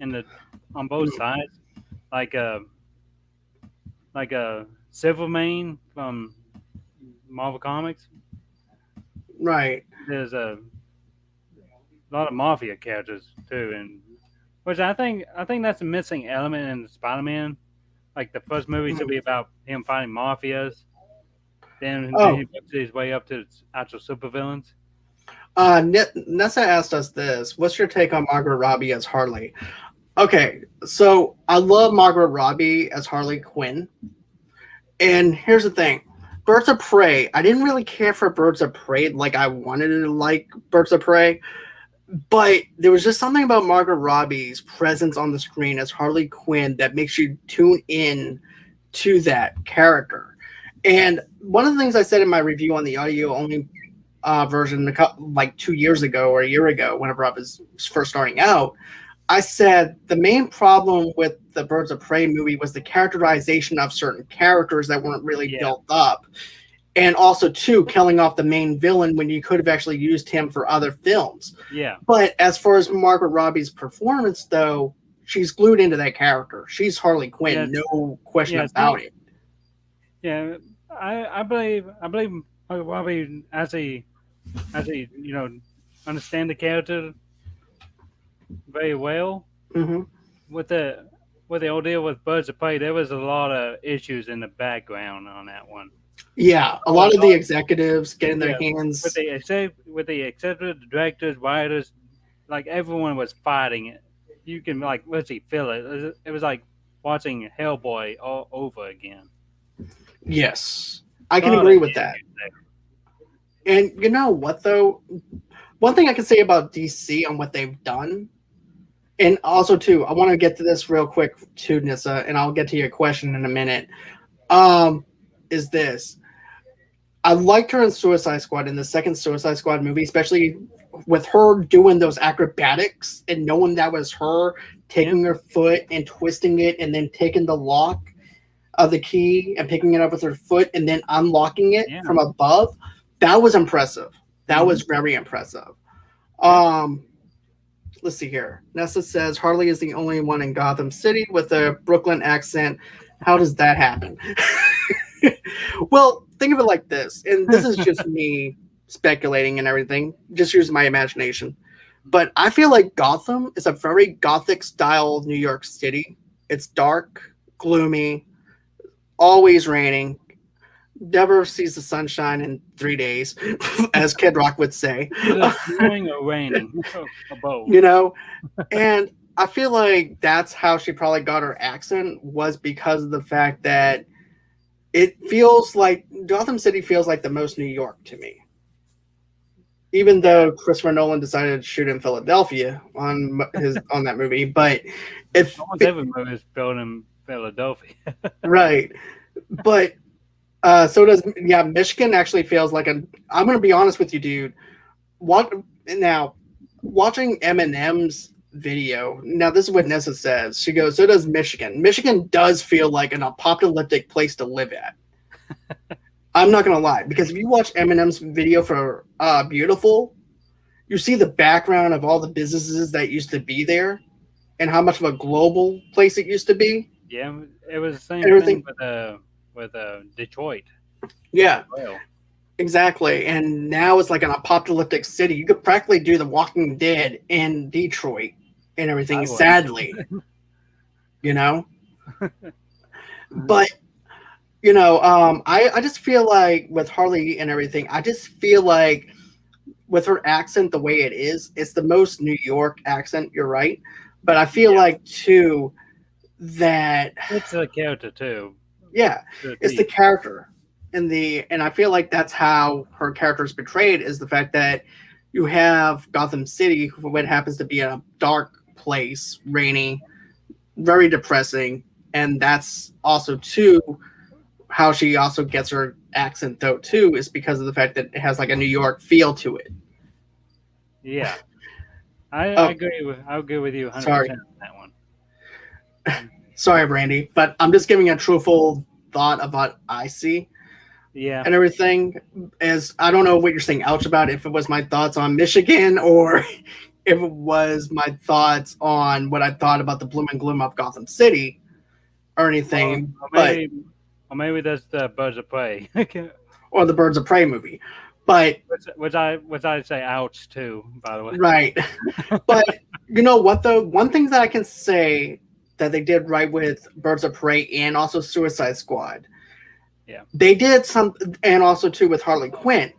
[SPEAKER 2] on both sides, like Silvermane from Marvel Comics.
[SPEAKER 1] Right.
[SPEAKER 2] There's a lot of mafia characters too, and which I think that's a missing element in Spider-Man. Like the first movie should be about him fighting mafias, then he works his way up to actual supervillains.
[SPEAKER 1] Nessa asked us this: what's your take on Margot Robbie as Harley? Okay, so I love Margot Robbie as Harley Quinn, and here's the thing: Birds of Prey. I didn't really care for Birds of Prey like I wanted to like Birds of Prey, but there was just something about Margot Robbie's presence on the screen as Harley Quinn that makes you tune in to that character. And one of the things I said in my review on the audio only version like 2 years ago or a year ago, whenever I was first starting out, I said the main problem with the Birds of Prey movie was the characterization of certain characters that weren't really built up. And also, too, killing off the main villain when you could have actually used him for other films.
[SPEAKER 2] Yeah.
[SPEAKER 1] But as far as Margot Robbie's performance, though, she's glued into that character. She's Harley Quinn, no question about it.
[SPEAKER 2] Yeah, I believe Margot Robbie as he understand the character very well.
[SPEAKER 1] Mm-hmm.
[SPEAKER 2] With the ordeal with Birds of Prey, there was a lot of issues in the background on that one.
[SPEAKER 1] Yeah, a lot of the executives getting their hands
[SPEAKER 2] with the executives, the directors, writers, like everyone was fighting it. You can literally feel it. It was like watching Hellboy all over again.
[SPEAKER 1] Yes, I can agree with that. And you know what, though? One thing I can say about DC and what they've done, and also, too, I want to get to this real quick, too, Nissa, and I'll get to your question in a minute, is this. I liked her in Suicide Squad, in the second Suicide Squad movie, especially with her doing those acrobatics and knowing that was her taking her foot and twisting it and then taking the lock of the key and picking it up with her foot and then unlocking it from above. That was impressive. That was very impressive. Let's see here. Nessa says Harley is the only one in Gotham City with a Brooklyn accent. How does that happen? Well, think of it like this, and this is just me speculating and everything, just using my imagination. But I feel like Gotham is a very gothic style New York City. It's dark, gloomy, always raining, never sees the sunshine in 3 days, as Kid Rock would say.
[SPEAKER 2] Snowing or raining, both.
[SPEAKER 1] You know, and I feel like that's how she probably got her accent, was because of the fact that it feels like Gotham City feels like the most New York to me. Even though Christopher Nolan decided to shoot in Philadelphia on that movie, but
[SPEAKER 2] every movie is filmed in Philadelphia,
[SPEAKER 1] right? But so does Michigan actually feels like I'm going to be honest with you, dude. Watching Eminem's video. Now, this is what Nessa says. She goes, so does Michigan. Michigan does feel like an apocalyptic place to live at. I'm not going to lie. Because if you watch Eminem's video for Beautiful, you see the background of all the businesses that used to be there and how much of a global place it used to be.
[SPEAKER 2] Yeah, it was the same thing with Detroit.
[SPEAKER 1] Yeah. Exactly. And now it's like an apocalyptic city. You could practically do The Walking Dead in Detroit. and everything.
[SPEAKER 2] I would.
[SPEAKER 1] Sadly, you know, but I just feel like with Harley and everything, I just feel like with her accent the way it is, it's the most New York accent. You're right, but I feel
[SPEAKER 2] Yeah,
[SPEAKER 1] like too that
[SPEAKER 2] it's a character too.
[SPEAKER 1] yeah,
[SPEAKER 2] The
[SPEAKER 1] it's the
[SPEAKER 2] thief.
[SPEAKER 1] character and I feel like that's how her character is portrayed is the fact that you have Gotham City, what happens to be a dark place, rainy, very depressing, and that's also too how she also gets her accent though too is because of the fact that it has like a New York feel to it.
[SPEAKER 2] Yeah, I
[SPEAKER 1] Oh,
[SPEAKER 2] agree with you 100%
[SPEAKER 1] sorry,
[SPEAKER 2] on that one.
[SPEAKER 1] sorry, Brandy, but I'm just giving a truthful thought of what I see
[SPEAKER 2] Yeah,
[SPEAKER 1] and everything. As I don't know what you're saying, ouch about if it was my thoughts on Michigan or if it was my thoughts on what I thought about the bloom and gloom of Gotham City or
[SPEAKER 2] or,
[SPEAKER 1] anything,
[SPEAKER 2] or
[SPEAKER 1] but
[SPEAKER 2] maybe or maybe that's the Birds of Prey, which
[SPEAKER 1] or the Birds of Prey movie, but
[SPEAKER 2] which I say ouch too. By the way,
[SPEAKER 1] right. But you know what though? One thing that I can say that they did right with Birds of Prey and also Suicide Squad,
[SPEAKER 2] yeah,
[SPEAKER 1] they did some, and also too with Harley Quinn.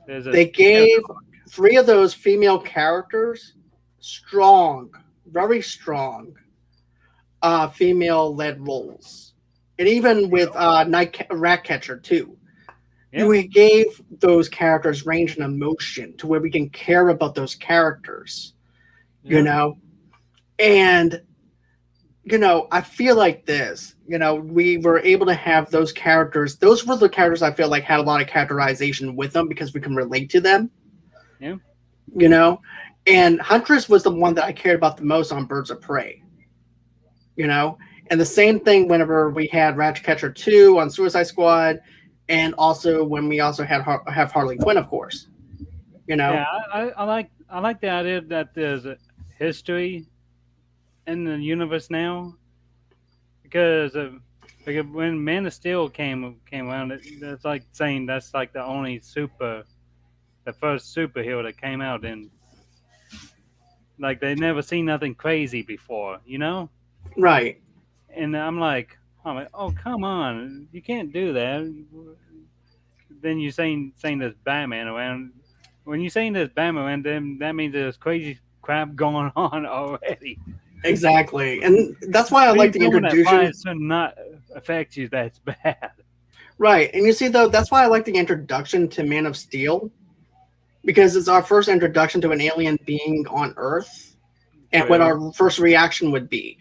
[SPEAKER 2] there's a
[SPEAKER 1] They
[SPEAKER 2] character
[SPEAKER 1] gave
[SPEAKER 2] arc.
[SPEAKER 1] three of those female characters strong, very strong, female-led roles, and even with Ratcatcher too.
[SPEAKER 2] Yeah,
[SPEAKER 1] You gave those characters range and emotion to where we can care about those characters. You
[SPEAKER 2] yeah,
[SPEAKER 1] know, and I feel like this. We were able to have those characters. Those were the characters I feel like had a lot of characterization with them because we can relate to them.
[SPEAKER 2] yeah,
[SPEAKER 1] You know, and Huntress was the one that I cared about the most on Birds of Prey. You know, and the same thing whenever we had Ratcatcher 2 on Suicide Squad, and also when we also had have Harley Quinn, of course. You know,
[SPEAKER 2] yeah. I like the idea that there's a history in the universe now because when Man of Steel came around, that's like saying that's like the first superhero that came out, and like they never seen nothing crazy before, you know.
[SPEAKER 1] right,
[SPEAKER 2] And I'm like, oh come on, you can't do that. Then you saying there's Batman around. When you saying there's Batman around, then that means there's crazy crap going on already.
[SPEAKER 1] exactly, and that's why I like
[SPEAKER 2] Being
[SPEAKER 1] the
[SPEAKER 2] someone that
[SPEAKER 1] introduction.
[SPEAKER 2] flies should not affect you. That's bad.
[SPEAKER 1] Right, and you see though, that's why I like the introduction to Man of Steel because it's our first introduction to an alien being on Earth, and what
[SPEAKER 2] True.
[SPEAKER 1] our first reaction would be.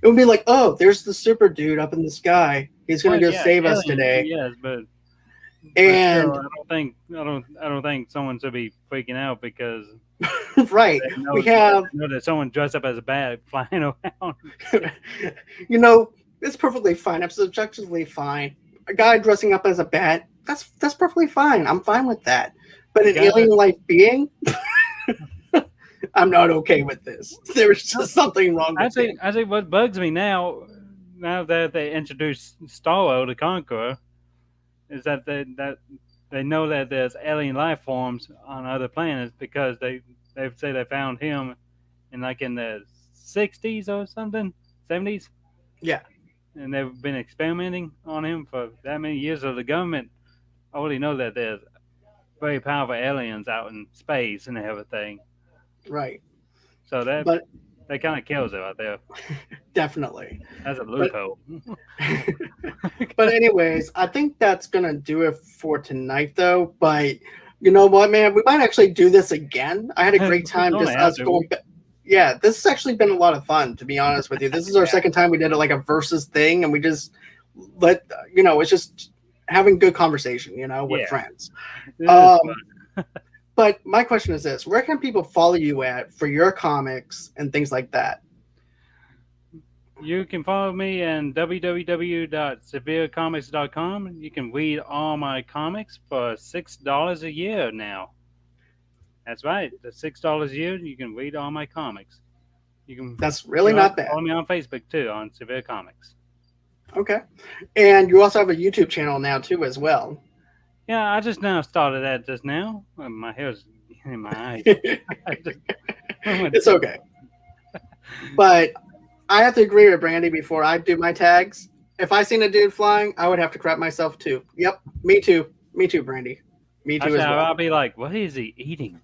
[SPEAKER 1] It would be like, "Oh, there's the super dude up in the sky. He's gonna
[SPEAKER 2] Well,
[SPEAKER 1] go
[SPEAKER 2] yeah,
[SPEAKER 1] save us
[SPEAKER 2] aliens,
[SPEAKER 1] today."
[SPEAKER 2] yes, but still,
[SPEAKER 1] And
[SPEAKER 2] I don't think someone should be freaking out because
[SPEAKER 1] right,
[SPEAKER 2] they
[SPEAKER 1] we
[SPEAKER 2] know
[SPEAKER 1] have,
[SPEAKER 2] they know that someone dressed up as a bat flying around.
[SPEAKER 1] it's perfectly fine. It's objectively fine. A guy dressing up as a bat, that's perfectly fine. I'm fine with that. But
[SPEAKER 2] A
[SPEAKER 1] an
[SPEAKER 2] guy
[SPEAKER 1] alien
[SPEAKER 2] that
[SPEAKER 1] life being, I'm not okay with this. There's just something wrong with him.
[SPEAKER 2] I think what bugs me now that they introduced Starro the Conqueror, is that they know that there's alien life forms on other planets because they say they found him in the 60s or something, 70s,
[SPEAKER 1] Yeah,
[SPEAKER 2] and they've been experimenting on him for that many years. So the government already know that there's very powerful aliens out in space and everything.
[SPEAKER 1] right.
[SPEAKER 2] So
[SPEAKER 1] But
[SPEAKER 2] that kind of kills it right there.
[SPEAKER 1] definitely.
[SPEAKER 2] That's a
[SPEAKER 1] But
[SPEAKER 2] loophole.
[SPEAKER 1] but anyways, I think that's gonna do it for tonight, though. But you know what, man? We might actually do this again. I had a great
[SPEAKER 2] We
[SPEAKER 1] time
[SPEAKER 2] only
[SPEAKER 1] just
[SPEAKER 2] have
[SPEAKER 1] us
[SPEAKER 2] to.
[SPEAKER 1] going. Yeah, this has actually been a lot of fun, to be honest with you. This is our
[SPEAKER 2] Yeah,
[SPEAKER 1] second time we did it like a versus thing, and we just let it's just having good conversation, with
[SPEAKER 2] yeah.
[SPEAKER 1] friends.
[SPEAKER 2] It is
[SPEAKER 1] Um,
[SPEAKER 2] fun.
[SPEAKER 1] but my question is this: where can people follow you at for your comics and things like that?
[SPEAKER 2] You can follow me at www.severecomics.com. You can read all my comics for $6 a year now. That's right, the $6 a year. You can read all my comics. You can
[SPEAKER 1] That's
[SPEAKER 2] you
[SPEAKER 1] really
[SPEAKER 2] know
[SPEAKER 1] not bad.
[SPEAKER 2] follow me on Facebook too on Severe Comics.
[SPEAKER 1] Okay, and you also have a YouTube channel now too, as well.
[SPEAKER 2] Yeah, I just now started that just now. My hair's in my eyes. I just,
[SPEAKER 1] It's okay. But I have to agree with Brandy before I do my tags. If I seen a dude flying, I would have to crap myself too. Yep, me too. Me too, Brandy. Me too
[SPEAKER 2] Actually,
[SPEAKER 1] as well.
[SPEAKER 2] I'll be like, what is he eating?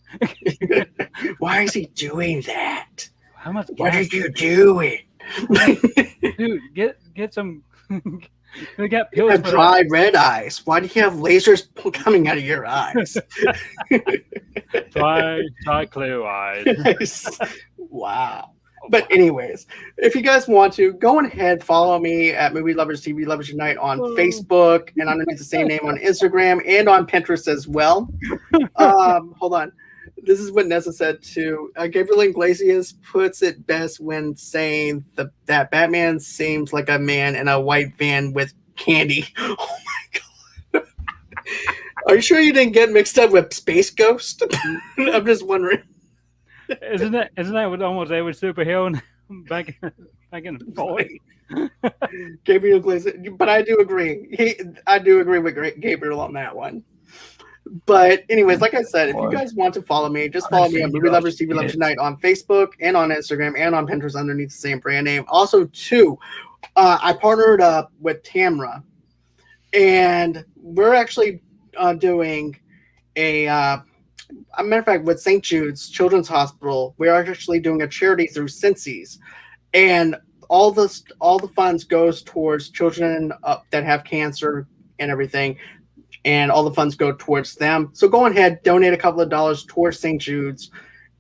[SPEAKER 1] Why is he doing that?
[SPEAKER 2] How much
[SPEAKER 1] Why
[SPEAKER 2] gas?
[SPEAKER 1] did you do it?
[SPEAKER 2] Dude, get some. We got pills
[SPEAKER 1] have
[SPEAKER 2] for
[SPEAKER 1] dry red eyes. Why do you have lasers coming out of your eyes?
[SPEAKER 2] that. Try clear eyes.
[SPEAKER 1] Wow. But anyways, if you guys want to, go ahead, follow me at Movie Lovers TV Lovers Unite on Facebook and underneath the same name on Instagram and on Pinterest as well. Hold on. This is what Nessa said too. Gabriel Iglesias puts it best when saying that Batman seems like a man in a white van with candy. Oh my god. Are you sure you didn't get mixed up with Space Ghost? I'm just wondering.
[SPEAKER 2] Isn't that what almost every superhero back in the 40s?
[SPEAKER 1] Gabriel Iglesias, but I do agree. I do agree with Gabriel on that one. But anyways, like I said, if you guys want to follow me, just follow me on Movie Lovers TV Lovers Tonight on Facebook and on Instagram and on Pinterest underneath the same brand name. Also, too, I partnered up with Tamra, and we're actually doing a matter of fact with St. Jude's Children's Hospital. We're actually doing a charity through Cincy's, and all the funds goes towards children that have cancer and everything. And all the funds go towards them. So go ahead, donate a couple of dollars towards St. Jude's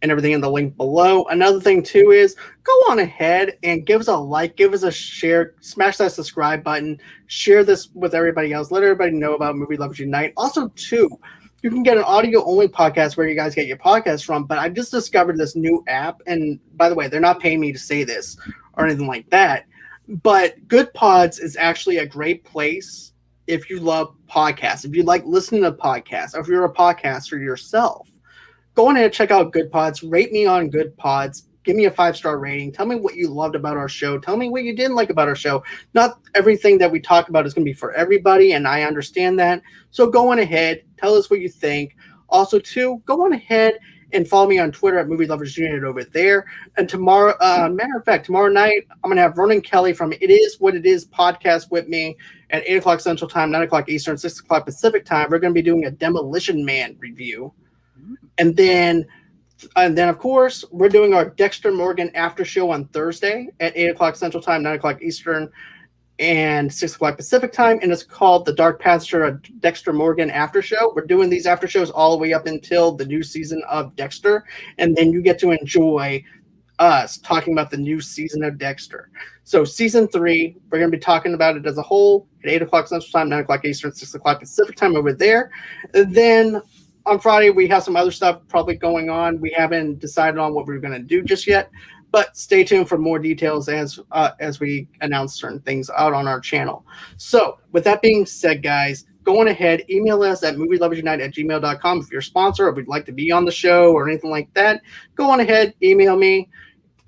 [SPEAKER 1] and everything in the link below. Another thing too is go on ahead and give us a like, give us a share, smash that subscribe button, share this with everybody else, let everybody know about Movie Lovers Unite. Also too, you can get an audio only podcast where you guys get your podcast from, but I just discovered this new app. And by the way, they're not paying me to say this or anything like that, but Good Pods is actually a great place if you love podcasts, if you like listening to podcasts, or if you're a podcaster yourself. Go on ahead and check out Good Pods. Rate me on Good Pods. Give me a 5-star rating. Tell me what you loved about our show. Tell me what you didn't like about our show. Not everything that we talk about is going to be for everybody, and I understand that. So go on ahead. Tell us what you think. Also, too, go on ahead and follow me on Twitter at Movie Lovers Unit over there. And tomorrow, matter of fact, tomorrow night, I'm going to have Vernon Kelly from It Is What It Is podcast with me at 8 o'clock Central Time, 9 o'clock Eastern, 6 o'clock Pacific Time. We're going to be doing a Demolition Man review. And then, of course, we're doing our Dexter Morgan after show on Thursday at 8 o'clock Central Time, 9 o'clock Eastern, and 6 o'clock Pacific Time. And it's called The Dark Passage of Dexter Morgan After Show. We're doing these after shows all the way up until the new season of Dexter. And then you get to enjoy us talking about the new season of Dexter. So season 3, we're going to be talking about it as a whole at 8 o'clock Central Time, 9 o'clock Eastern, 6 o'clock Pacific Time over there. And then on Friday, we have some other stuff probably going on. We haven't decided on what we're going to do just yet, but stay tuned for more details as we announce certain things out on our channel. So with that being said, guys, go on ahead, email us at movieloversunite@gmail.com if you're a sponsor or would like to be on the show or anything like that. Go on ahead, email me.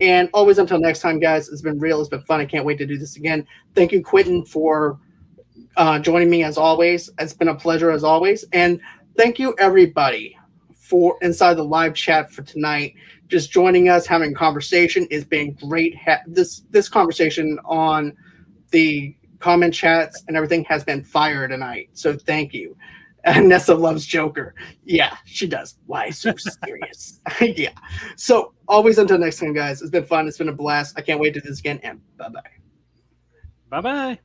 [SPEAKER 1] And always until next time, guys, it's been real. It's been fun. I can't wait to do this again. Thank you, Quentin, for joining me as always. It's been a pleasure as always. And thank you, everybody, for inside the live chat for tonight. Just joining us, having a conversation. It's been great. This conversation on the comment chats and everything has been fire tonight. So thank you. And Nessa loves Joker. Yeah, she does. Why so serious? Yeah. So always until next time, guys. It's been fun. It's been a blast. I can't wait to do this again. And bye-bye.
[SPEAKER 2] Bye-bye.